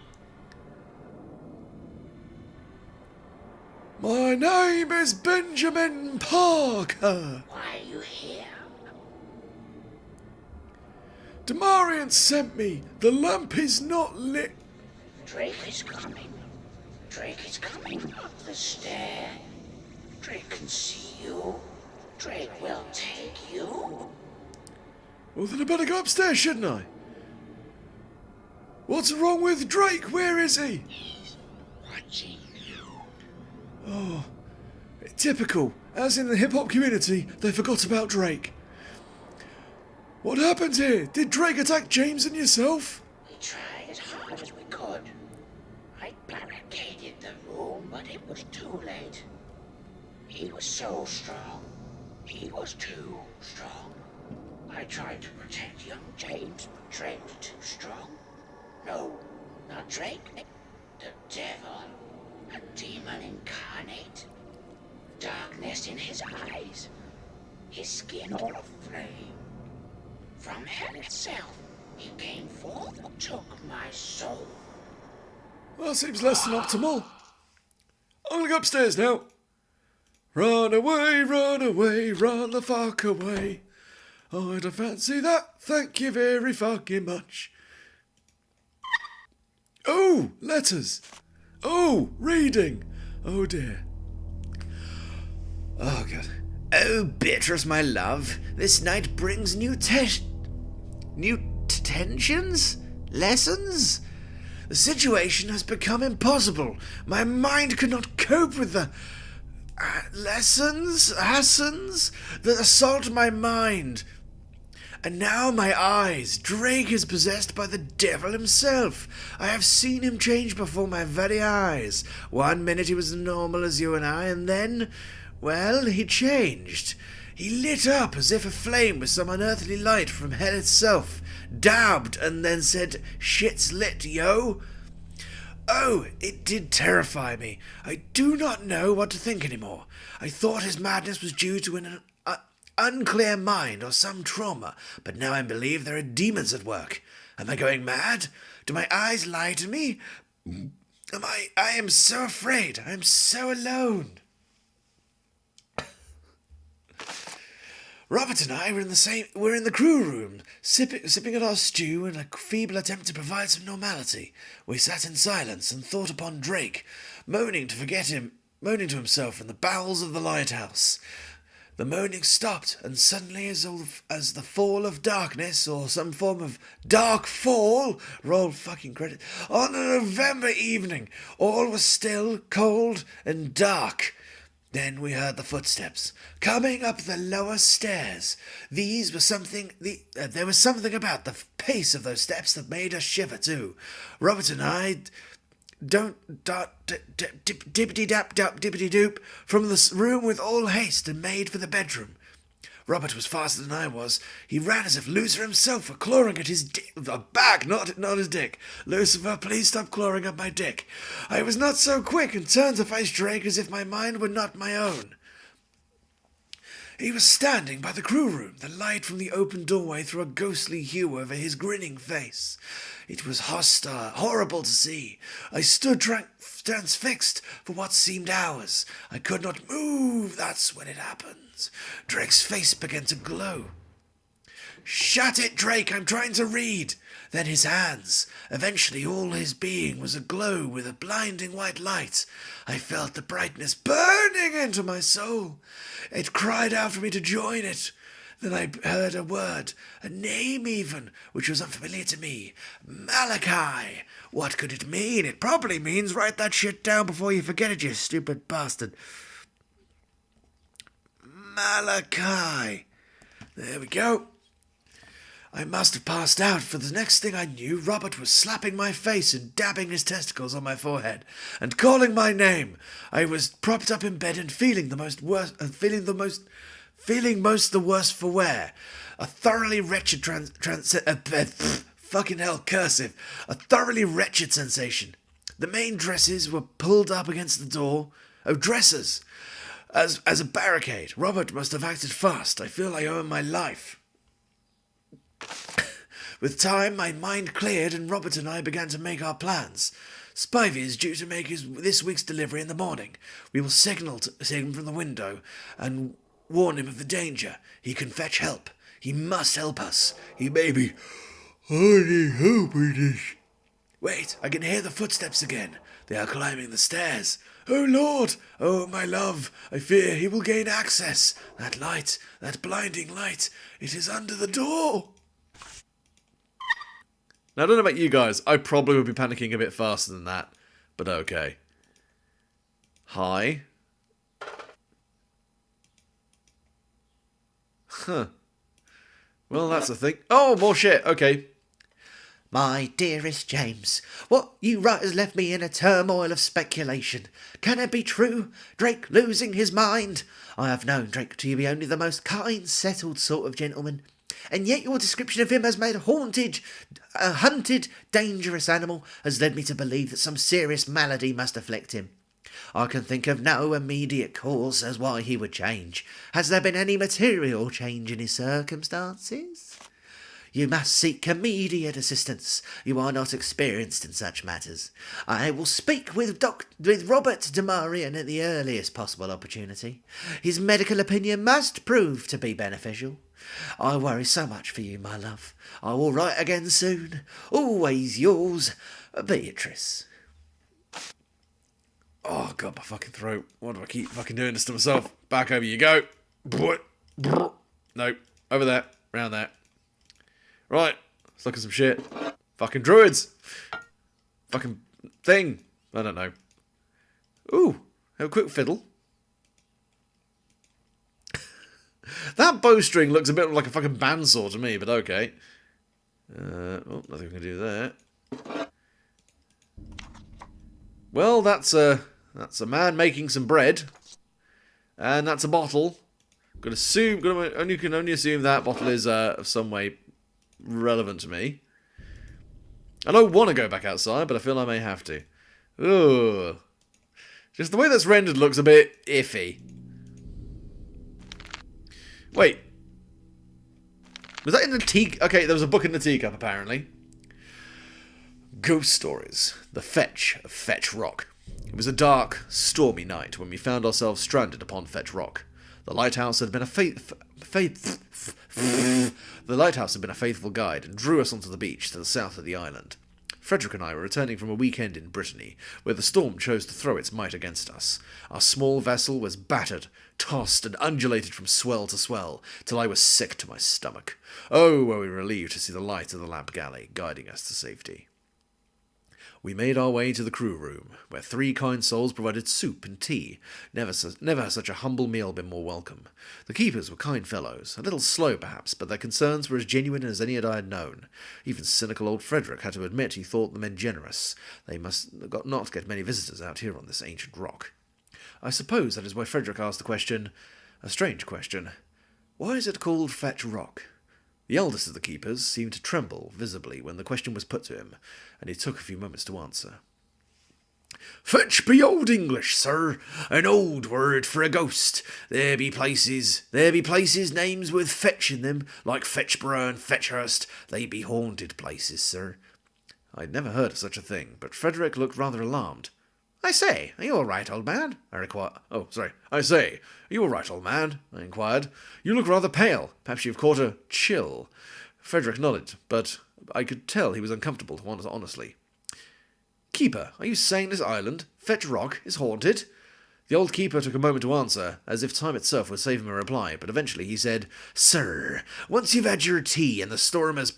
My name is Benjamin Parker. Why are you here? Demarian sent me. The lamp is not lit. Drake is coming. Drake is coming up the stair. Drake can see you. Drake will take you. Well, then I better go upstairs, shouldn't I? What's wrong with Drake? Where is he? He's watching you. Oh, typical. As in the hip-hop community, they forgot about Drake. What happened here? Did Drake attack James and yourself? We tried as hard as we could. I barricaded the room, but it was too late. He was so strong. He was too strong. I tried to protect young James, but Drake was too strong. No, not Drake. The devil. A demon incarnate. Darkness in his eyes. His skin all aflame. From hell itself, he came forth and took my soul. Well, seems less than optimal. I'm gonna go upstairs now. Run away, run the fuck away. I don't fancy that, thank you very fucking much. Oh, letters. Oh, reading. Oh dear. Oh God. Oh, Beatrice, my love, this night brings new tensions? Lessons? The situation has become impossible. My mind could not cope with the lessons that assault my mind. And now my eyes. Drake is possessed by the devil himself. I have seen him change before my very eyes. 1 minute he was normal as you and I, and then, well, he changed. He lit up as if aflame with some unearthly light from hell itself, dabbed, and then said, "Shit's lit, yo." Oh, it did terrify me. I do not know what to think anymore. I thought his madness was due to an unclear mind or some trauma, but now I believe there are demons at work. Am I going mad? Do my eyes lie to me? I am so afraid. I am so alone. Robert and I were in the crew room, sipping at our stew in a feeble attempt to provide some normality. We sat in silence and thought upon Drake, moaning to himself in the bowels of the lighthouse. The moaning stopped, and suddenly, as the fall of darkness, or some form of dark fall, roll fucking credit, on a November evening, all was still, cold, and dark. Then we heard the footsteps coming up the lower stairs. There was something about the pace of those steps that made us shiver too. Robert and I dippity dap dap dippity doop from the room with all haste and made for the bedroom. Robert was faster than I was. He ran as if Lucifer himself were clawing at his back, not his dick. Lucifer, please stop clawing at my dick. I was not so quick and turned to face Drake as if my mind were not my own. He was standing by the crew room, the light from the open doorway threw a ghostly hue over his grinning face. It was hostile, horrible to see. I stood transfixed for what seemed hours. I could not move. That's when it happens. Drake's face began to glow. "Shut it, Drake, I'm trying to read." Then his hands. Eventually all his being was aglow with a blinding white light. I felt the brightness burning into my soul. It cried out for me to join it. Then I heard a word, a name even, which was unfamiliar to me. Malachi. What could it mean? It probably means write that shit down before you forget it, you stupid bastard. Malachi. There we go. I must have passed out, for the next thing I knew, Robert was slapping my face and dabbing his testicles on my forehead, and calling my name. I was propped up in bed and feeling most the worse for wear. A thoroughly wretched fucking hell, cursive. A thoroughly wretched sensation. The main dresses were pulled up against the door. Oh, dressers! As a barricade. Robert must have acted fast. I feel I owe him my life. With time, my mind cleared and Robert and I began to make our plans. Spivey is due to make this week's delivery in the morning. We will signal him from the window and warn him of the danger. He can fetch help. He must help us. He may be already helping us. Wait, I can hear the footsteps again. They are climbing the stairs. Oh, Lord! Oh, my love! I fear he will gain access. That light, that blinding light, it is under the door. Now, I don't know about you guys. I probably would be panicking a bit faster than that. But okay. Hi. Huh. Well, that's a thing. Oh, more shit. Okay. My dearest James, what you write has left me in a turmoil of speculation. Can it be true? Drake losing his mind? I have known Drake to be only the most kind, settled sort of gentleman. And yet your description of him as a hunted, dangerous animal has led me to believe that some serious malady must afflict him. I can think of no immediate cause as why he would change. Has there been any material change in his circumstances? You must seek immediate assistance. You are not experienced in such matters. I will speak with Robert Demarian at the earliest possible opportunity. His medical opinion must prove to be beneficial. I worry so much for you, my love. I will write again soon. Always yours, Beatrice. Oh, God, my fucking throat. Why do I keep fucking doing this to myself? Back over you go. Nope. Over there. Round there. Right. Let's look at some shit. Fucking druids. Fucking thing. I don't know. Ooh. Have a quick fiddle. That bowstring looks a bit like a fucking bandsaw to me, but okay. Nothing we can do there. Well, that's a man making some bread, and that's a bottle. Can only assume that bottle is of some way relevant to me. I don't want to go back outside, but I feel I may have to. Ugh. Just the way that's rendered looks a bit iffy. Wait. Was that in the tea? Okay, there was a book in the teacup, apparently. Ghost Stories. The Fetch of Fetch Rock. It was a dark, stormy night when we found ourselves stranded upon Fetch Rock. The lighthouse had been a faithful guide and drew us onto the beach to the south of the island. Frederick and I were returning from a weekend in Brittany, where the storm chose to throw its might against us. Our small vessel was battered, tossed, and undulated from swell to swell, till I was sick to my stomach. Oh, were we relieved to see the light of the lamp galley guiding us to safety. We made our way to the crew room, where 3 kind souls provided soup and tea. Never has such a humble meal been more welcome. The keepers were kind fellows, a little slow perhaps, but their concerns were as genuine as any I had known. Even cynical old Frederick had to admit he thought the men generous. They must not get many visitors out here on this ancient rock. I suppose that is why Frederick asked the question, a strange question. Why is it called Fetch Rock? The eldest of the keepers seemed to tremble visibly when the question was put to him, and he took a few moments to answer. Fetch be old English, sir, an old word for a ghost. There be places names with fetch in them, like Fetchborough and Fetchhurst. They be haunted places, sir. I'd never heard of such a thing, but Frederick looked rather alarmed. I say, are you all right, old man? I say, are you all right, old man? I inquired. You look rather pale. Perhaps you've caught a chill. Frederick nodded, but I could tell he was uncomfortable, honestly. Keeper, are you saying this island, Fetch Rock, is haunted? The old keeper took a moment to answer, as if time itself would save him a reply, but eventually he said, Sir, once you've had your tea and the storm has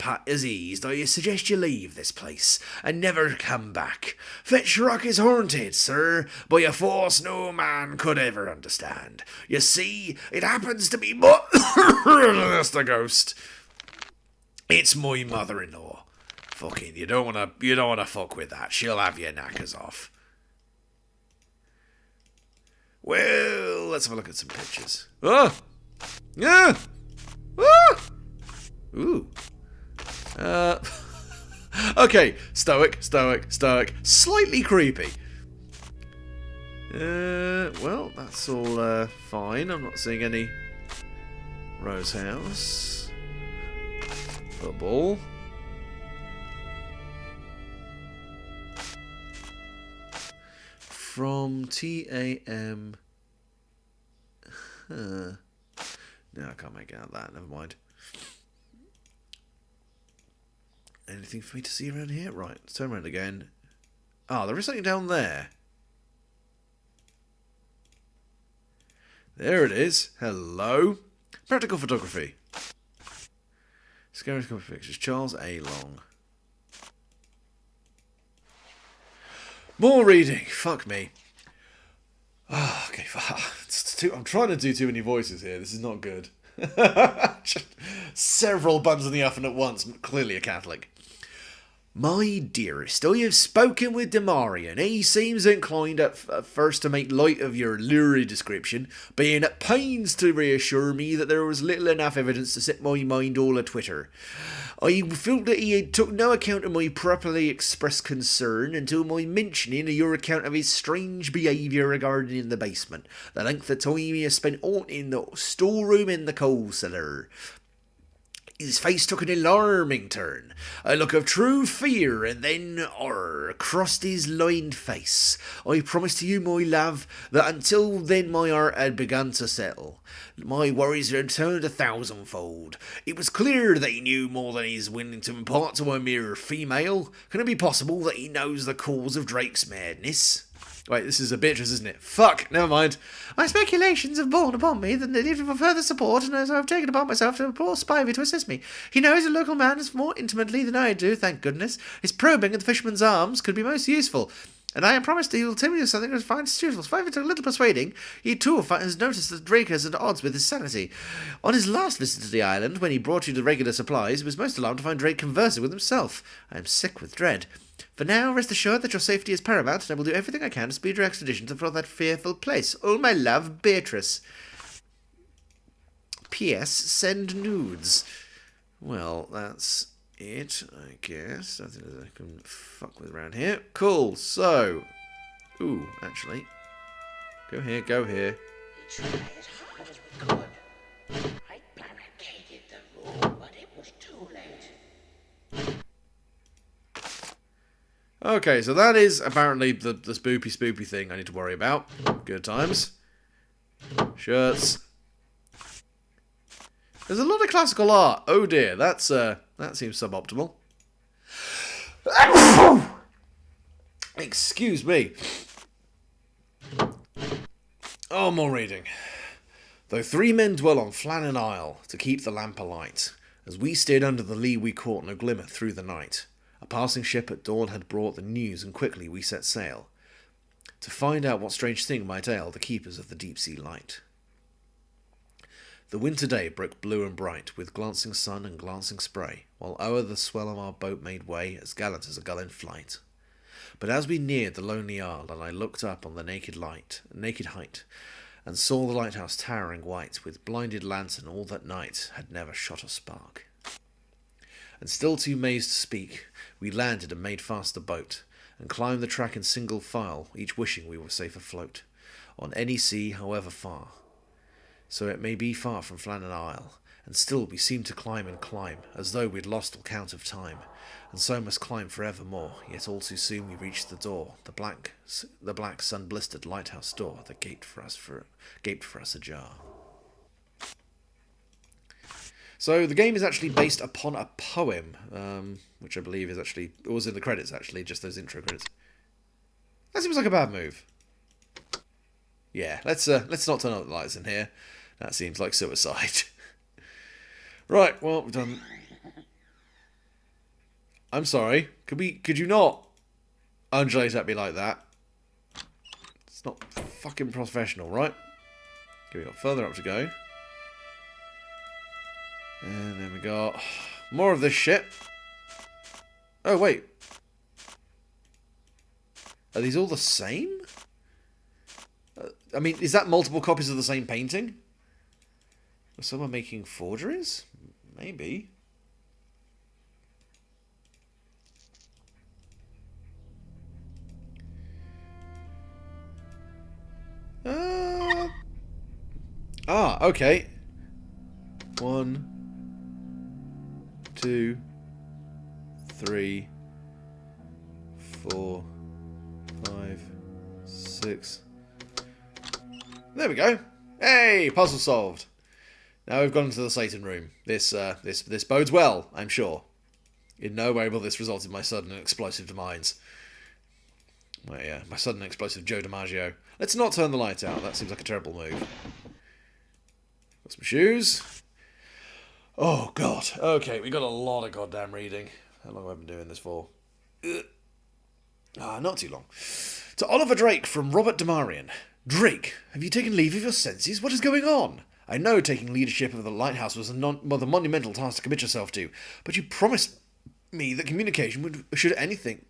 eased, I suggest you leave this place and never come back. Fetch Rock is haunted, sir, by a force no man could ever understand. You see, it happens to be that's the ghost. It's my mother-in-law. Fucking, you don't wanna fuck with that. She'll have your knackers off. Well, let's have a look at some pictures. Oh! Yeah! Ah! Ooh. Okay, stoic. Slightly creepy. Well, that's all fine. I'm not seeing any Rose House. Football. From TAM. No, I can't make out that. Never mind. Anything for me to see around here? Right, let's turn around again. Ah, there is something down there. There it is. Hello. Practical photography. Scary Photography Pictures. Charles A. Long. More reading. Fuck me. Oh, okay. I'm trying to do too many voices here. This is not good. Several buns in the oven at once. Clearly a Catholic. My dearest, I have spoken with Demarian. He seems inclined at first to make light of your lurid description, being at pains to reassure me that there was little enough evidence to set my mind all a-twitter. I felt that he had took no account of my properly expressed concern until my mentioning of your account of his strange behaviour regarding the basement, the length of time he has spent haunting the storeroom in the coal cellar. His face took an alarming turn. A look of true fear and then horror crossed his lined face. I promised to you, my love, that until then my heart had begun to settle. My worries returned 1,000-fold. It was clear that he knew more than he's willing to impart to a mere female. Can it be possible that he knows the cause of Drake's madness? Wait, this is a Beatrice, isn't it? Fuck, never mind. My speculations have borne upon me that they need for further support, and as I have taken upon myself to implore Spivey to assist me. He knows a local man as more intimately than I do, thank goodness. His probing at the Fisherman's Arms could be most useful, and I am promised that he will tell me something that finds suitable. Spivey took a little persuading. He too has noticed that Drake is at odds with his sanity. On his last visit to the island, when he brought you the regular supplies, he was most alarmed to find Drake conversing with himself. I am sick with dread. For now, rest assured that your safety is paramount, and I will do everything I can to speed your extradition from that fearful place. All my love, Beatrice. P.S. Send nudes. Well, that's it, I guess. I think I can fuck with around here. Cool, so... Ooh, actually. Go here, go here. We tried as hard as we could. I barricaded the room, but it was too late. Okay, so that is apparently the spoopy thing I need to worry about. Good times. Shirts. There's a lot of classical art. Oh dear, that seems suboptimal. Excuse me. Oh, more reading. Though 3 men dwell on Flannan Isle to keep the lamp alight, as we steered under the lee we caught no glimmer through the night. A passing ship at dawn had brought the news, and quickly we set sail, to find out what strange thing might ail the keepers of the deep-sea light. The winter day broke blue and bright, with glancing sun and glancing spray, while o'er the swell of our boat made way, as gallant as a gull in flight. But as we neared the lonely isle, and I looked up on the naked height, and saw the lighthouse towering white, with blinded lantern all that night had never shot a spark. And still too mazed to speak, we landed and made fast the boat, and climbed the track in single file, each wishing we were safe afloat, on any sea, however far. So it may be far from Flannan Isle, and still we seemed to climb and climb, as though we'd lost all count of time, and so must climb for evermore. Yet all too soon we reached the door, the black sun-blistered lighthouse door that gaped for us ajar. So the game is actually based upon a poem, which I believe is actually, it was in the credits actually, just those intro credits. That seems like a bad move. Yeah, let's not turn up the lights in here. That seems like suicide. Right, well, we've done. I'm sorry. Could you not undulate at me like that? It's not fucking professional, right? Okay, we got further up to go. And then we got more of this shit. Oh, wait. Are these all the same? I mean, is that multiple copies of the same painting? Was someone making forgeries? Maybe. Okay. 1, 2, 3, 4, 5, 6. There we go. Hey, puzzle solved. Now we've gone into the Satan room. This bodes well, I'm sure. In no way will this result in my sudden and explosive demise. My sudden and explosive Joe DiMaggio. Let's not turn the light out. That seems like a terrible move. Got some shoes. Oh, God. Okay, we got a lot of goddamn reading. How long have I been doing this for? Not too long. To Oliver Drake from Robert Demarian. Drake, have you taken leave of your senses? What is going on? I know taking leadership of the lighthouse was a monumental task to commit yourself to, but you promised me that communication would, should anything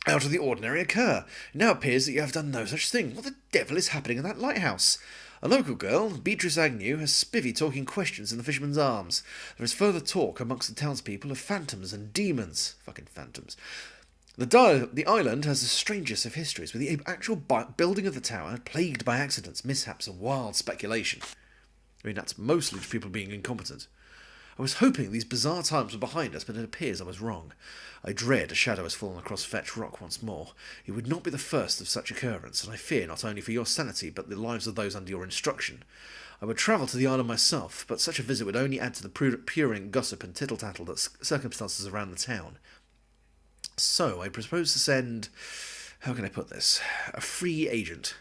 out of the ordinary occur. It now appears that you have done no such thing. What the devil is happening in that lighthouse? A local girl, Beatrice Agnew, has Spivvy talking questions in the Fisherman's Arms. There is further talk amongst the townspeople of phantoms and demons. Fucking phantoms. The island has the strangest of histories, with the actual building of the tower plagued by accidents, mishaps, and wild speculation. I mean, that's mostly people being incompetent. I was hoping these bizarre times were behind us, but it appears I was wrong. I dread a shadow has fallen across Fetch Rock once more. It would not be the first of such occurrence, and I fear not only for your sanity, but the lives of those under your instruction. I would travel to the island myself, but such a visit would only add to the puring gossip and tittle-tattle that circumstances around the town. So, I propose to send, how can I put this, a free agent.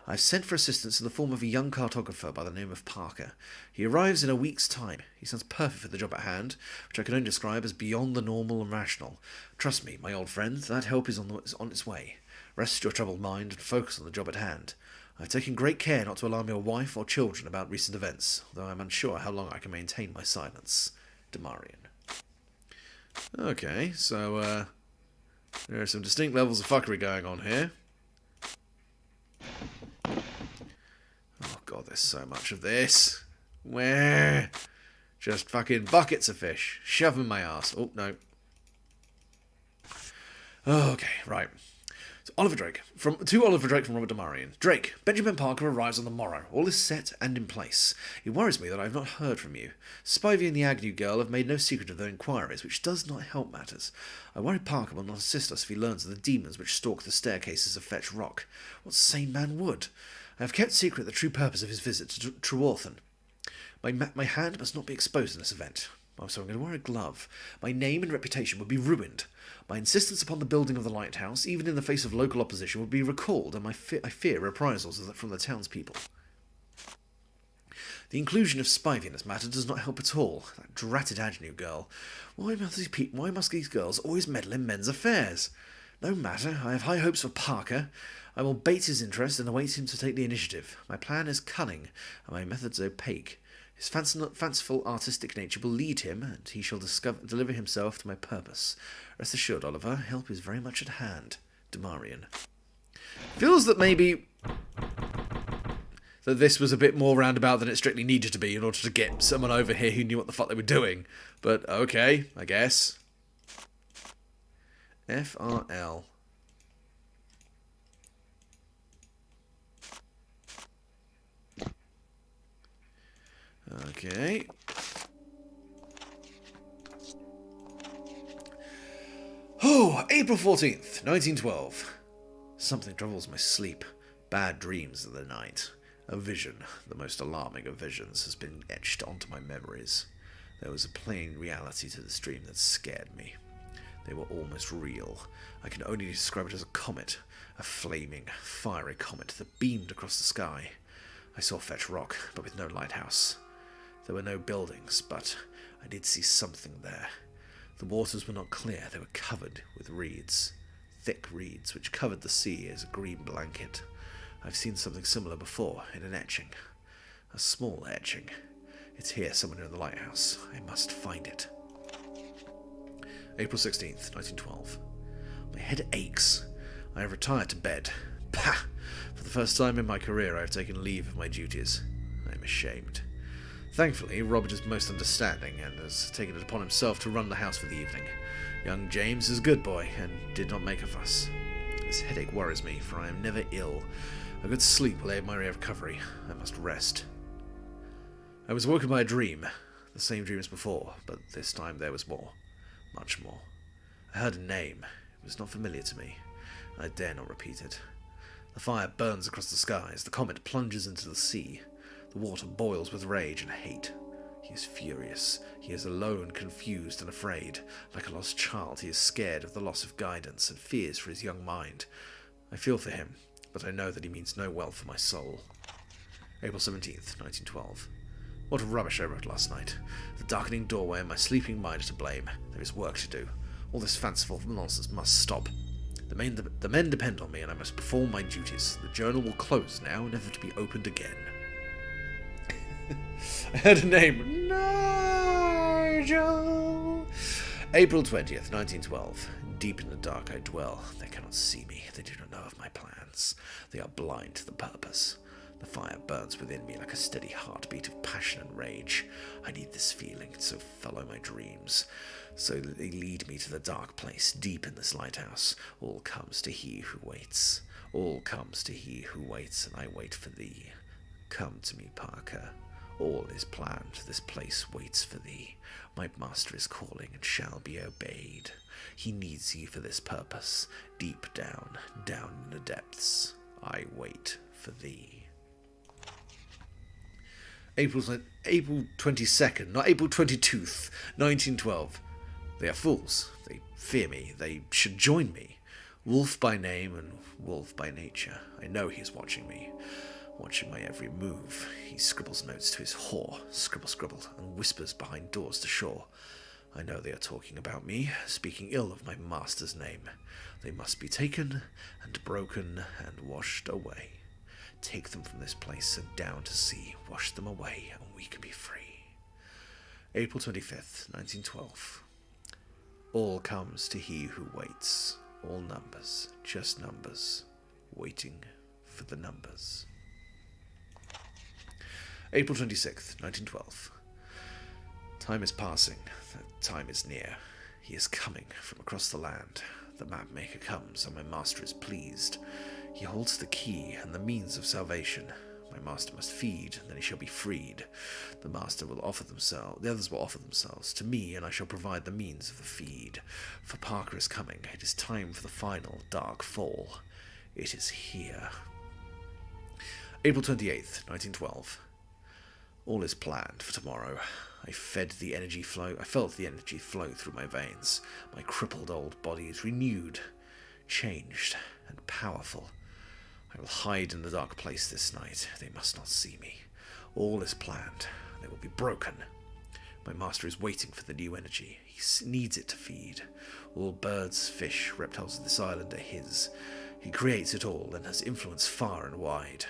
I've sent for assistance in the form of a young cartographer by the name of Parker. He arrives in a week's time. He sounds perfect for the job at hand, which I can only describe as beyond the normal and rational. Trust me, my old friend, that help is on its way. Rest your troubled mind and focus on the job at hand. I've taken great care not to alarm your wife or children about recent events, though I'm unsure how long I can maintain my silence. Demarian. Okay, so, there are some distinct levels of fuckery going on here. Oh god, there's so much of this. Where? Just fucking buckets of fish. Shove them in my ass. Oh, no. Okay, right. So Oliver Drake from Robert Demarian. Drake, Benjamin Parker arrives on the morrow. All is set and in place. It worries me that I have not heard from you. Spivey and the Agnew girl have made no secret of their inquiries, which does not help matters. I worry Parker will not assist us if he learns of the demons which stalk the staircases of Fetch Rock. What sane man would? I have kept secret the true purpose of his visit to Trewarthen. My hand must not be exposed in this event. So I'm going to wear a glove. My name and reputation would be ruined. My insistence upon the building of the lighthouse, even in the face of local opposition, would be recalled, and I fear reprisals from the townspeople. The inclusion of Spivey in this matter does not help at all. That dratted Agnew girl. Why must these girls always meddle in men's affairs? No matter, I have high hopes for Parker. I will bait his interest and await him to take the initiative. My plan is cunning, and my methods opaque. His fanciful artistic nature will lead him, and he shall deliver himself to my purpose. Rest assured, Oliver, help is very much at hand. Demarian. Feels that maybe that this was a bit more roundabout than it strictly needed to be in order to get someone over here who knew what the fuck they were doing. But okay, I guess. FRL. Okay. Oh, April 14th, 1912. Something troubles my sleep. Bad dreams of the night. A vision, the most alarming of visions, has been etched onto my memories. There was a plain reality to this dream that scared me. They were almost real. I can only describe it as a comet, a flaming, fiery comet that beamed across the sky. I saw Fetch Rock, but with no lighthouse. There were no buildings, but I did see something there. The waters were not clear, they were covered with reeds. Thick reeds, which covered the sea as a green blanket. I've seen something similar before, in an etching. A small etching. It's here somewhere in the lighthouse. I must find it. April 16th, 1912. My head aches. I have retired to bed. Pah! For the first time in my career I have taken leave of my duties. I am ashamed. Thankfully, Robert is most understanding and has taken it upon himself to run the house for the evening. Young James is a good boy and did not make a fuss. This headache worries me, for I am never ill. A good sleep will aid my recovery. I must rest. I was woken by a dream, the same dream as before, but this time there was more. Much more. I heard a name. It was not familiar to me. I dare not repeat it. The fire burns across the skies. The comet plunges into the sea. The water boils with rage and hate. He is furious. He is alone, confused and afraid. Like a lost child, he is scared of the loss of guidance and fears for his young mind. I feel for him, but I know that he means no well for my soul. April 17th, 1912. What rubbish I wrote last night. The darkening doorway and my sleeping mind are to blame. There is work to do. All this fanciful nonsense must stop. The men depend on me, and I must perform my duties. The journal will close now, never to be opened again. I heard a name. Nigel. April 20th, 1912. Deep in the dark I dwell. They cannot see me. They do not know of my plans. They are blind to the purpose. The fire burns within me like a steady heartbeat of passion and rage. I need this feeling, so follow my dreams. So they lead me to the dark place, deep in this lighthouse. All comes to he who waits. All comes to he who waits, and I wait for thee. Come to me, Parker. All is planned. This place waits for thee. My master is calling and shall be obeyed. He needs thee for this purpose. Deep down, down in the depths, I wait for thee. April 22nd, not April 22nd, 1912. They are fools. They fear me. They should join me. Wolf by name and wolf by nature. I know he is watching me, watching my every move. He scribbles notes to his whore, scribble, scribble, and whispers behind doors to shore. I know they are talking about me, speaking ill of my master's name. They must be taken and broken and washed away. Take them from this place and down to sea. Wash them away, and we can be free. April 25th, 1912. All comes to he who waits. All numbers, just numbers, waiting for the numbers. April 26th, 1912. Time is passing. The time is near. He is coming from across the land. The map maker comes, and my master is pleased. He holds the key and the means of salvation. My master must feed, and then he shall be freed. The others will offer themselves to me, and I shall provide the means of the feed. For Parker is coming. It is time for the final dark fall. It is here. April 28th, 1912. All is planned for tomorrow. I felt the energy flow through my veins. My crippled old body is renewed, changed, and powerful. I will hide in the dark place this night. They must not see me. All is planned. They will be broken. My master is waiting for the new energy. He needs it to feed. All birds, fish, reptiles of this island are his. He creates it all and has influence far and wide.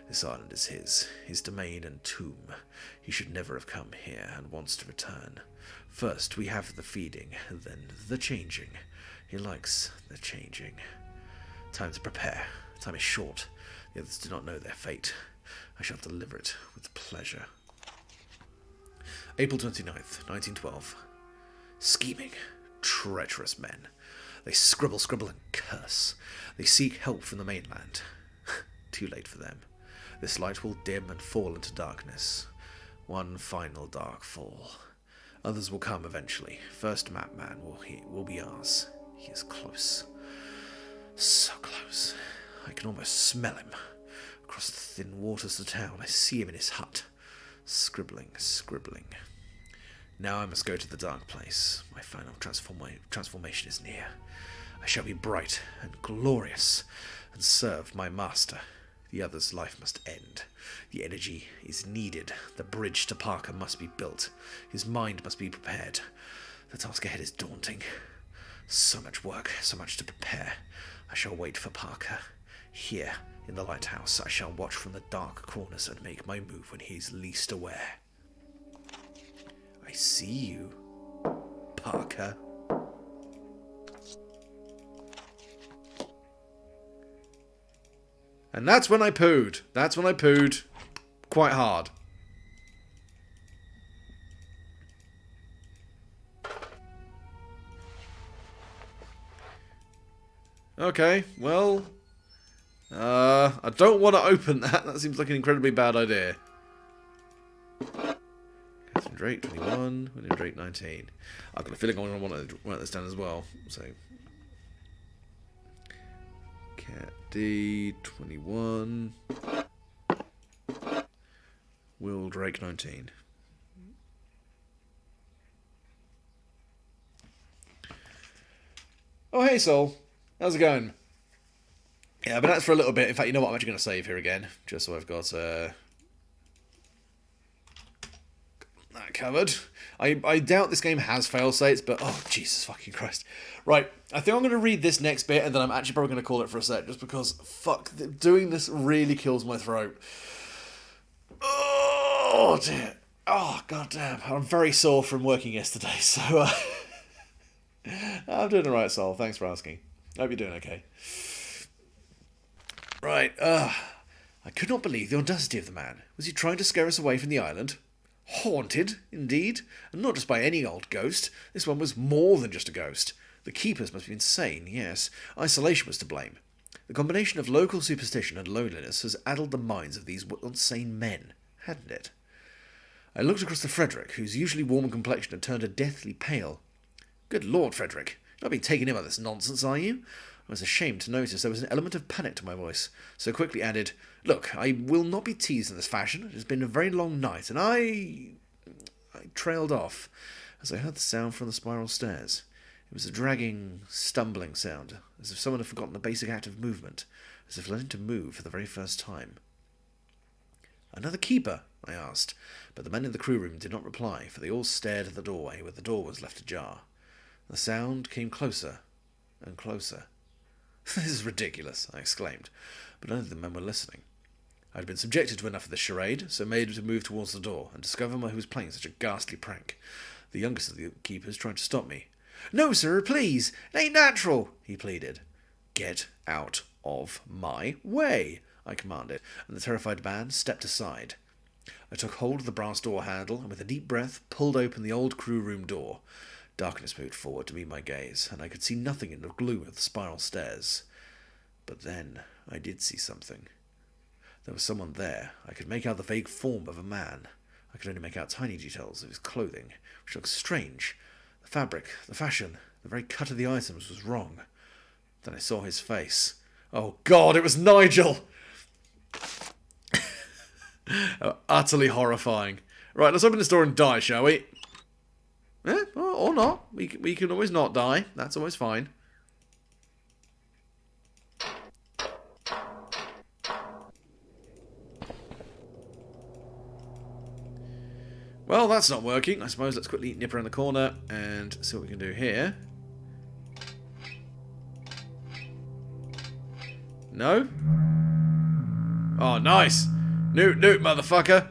This island is his domain and tomb. He should never have come here and wants to return. First we have the feeding, then the changing. He likes the changing. Time to prepare. Time is short. The others do not know their fate. I shall deliver it with pleasure. April 29th, 1912. Scheming, treacherous men. They scribble and curse. They seek help from the mainland. Too late for them. This light will dim and fall into darkness. One final dark fall. Others will come eventually. First Mapman will be ours. He is close. So close. I can almost smell him. Across the thin waters of the town, I see him in his hut. Scribbling. Now I must go to the dark place. My final transformation is near. I shall be bright and glorious and serve my master. The other's life must end. The energy is needed. The bridge to Parker must be built. His mind must be prepared. The task ahead is daunting. So much work, so much to prepare. I shall wait for Parker. Here, in the lighthouse, I shall watch from the dark corners and make my move when he is least aware. I see you, Parker. And that's when I pooed. That's when I pooed. Quite hard. Okay, well... I don't want to open that. That seems like an incredibly bad idea. Catherine Drake, 21. William Drake, 19. I've got a feeling I'm going to want to write this down as well. So... Cat D, 21. Will Drake, 19. Oh, hey, Sol. How's it going? Yeah, I've been at it for a little bit. In fact, you know what? I'm actually going to save here again. Just so I've got that covered. I doubt this game has fail states, but oh, Jesus fucking Christ. Right, I think I'm going to read this next bit, and then I'm actually probably going to call it for a sec, just because, fuck, doing this really kills my throat. Oh, dear. Oh, goddamn. I'm very sore from working yesterday, so I'm doing alright, Sol. Thanks for asking. Hope you're doing okay. Right, I could not believe the audacity of the man. Was he trying to scare us away from the island? Haunted, indeed, and not just by any old ghost. This one was more than just a ghost. The keepers must be insane, yes. Isolation was to blame. The combination of local superstition and loneliness has addled the minds of these insane men, hadn't it? I looked across to Frederick, whose usually warm complexion had turned a deathly pale. Good Lord, Frederick, you're not being taken in by this nonsense, are you? I was ashamed to notice there was an element of panic to my voice, so quickly added, Look, I will not be teased in this fashion. It has been a very long night, and I trailed off as I heard the sound from the spiral stairs. It was a dragging, stumbling sound, as if someone had forgotten the basic act of movement, as if learning to move for the very first time. Another keeper? I asked, but the men in the crew room did not reply, for they all stared at the doorway where the door was left ajar. The sound came closer and closer. This is ridiculous, I exclaimed, but none of the men were listening. I had been subjected to enough of this charade, so made to move towards the door and discover who was playing such a ghastly prank. The youngest of the keepers tried to stop me. No, sir, please, it ain't natural, he pleaded. Get out of my way, I commanded, and the terrified man stepped aside. I took hold of the brass door handle and with a deep breath pulled open the old crew room door. Darkness moved forward to meet my gaze, and I could see nothing in the gloom of the spiral stairs. But then I did see something. There was someone there. I could make out the vague form of a man. I could only make out tiny details of his clothing, which looked strange. The fabric, the fashion, the very cut of the items was wrong. Then I saw his face. Oh God, it was Nigel! Utterly horrifying. Right, let's open this door and die, shall we? Eh, or not. We can always not die. That's always fine. Well, that's not working. I suppose let's quickly nip around the corner and see what we can do here. No? Oh, nice! Newt, motherfucker!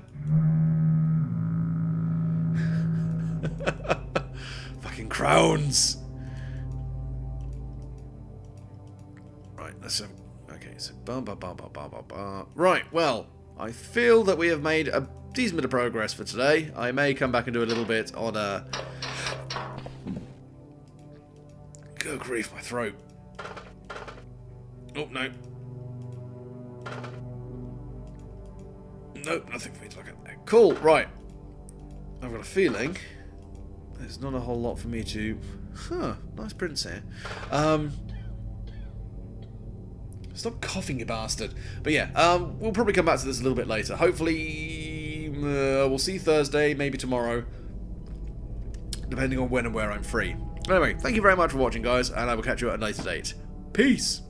Fucking crowns! Right, let's okay, so right, well, I feel that we have made a decent bit of progress for today. I may come back and do a little bit on good grief, my throat. Oh, no. Nope, nothing for me to look at there. Cool, right. I've got a feeling there's not a whole lot for me to... Huh, nice prints here. Stop coughing, you bastard. But yeah, we'll probably come back to this a little bit later. Hopefully, we'll see Thursday, maybe tomorrow. Depending on when and where I'm free. Anyway, thank you very much for watching, guys, and I will catch you at a later date. Peace!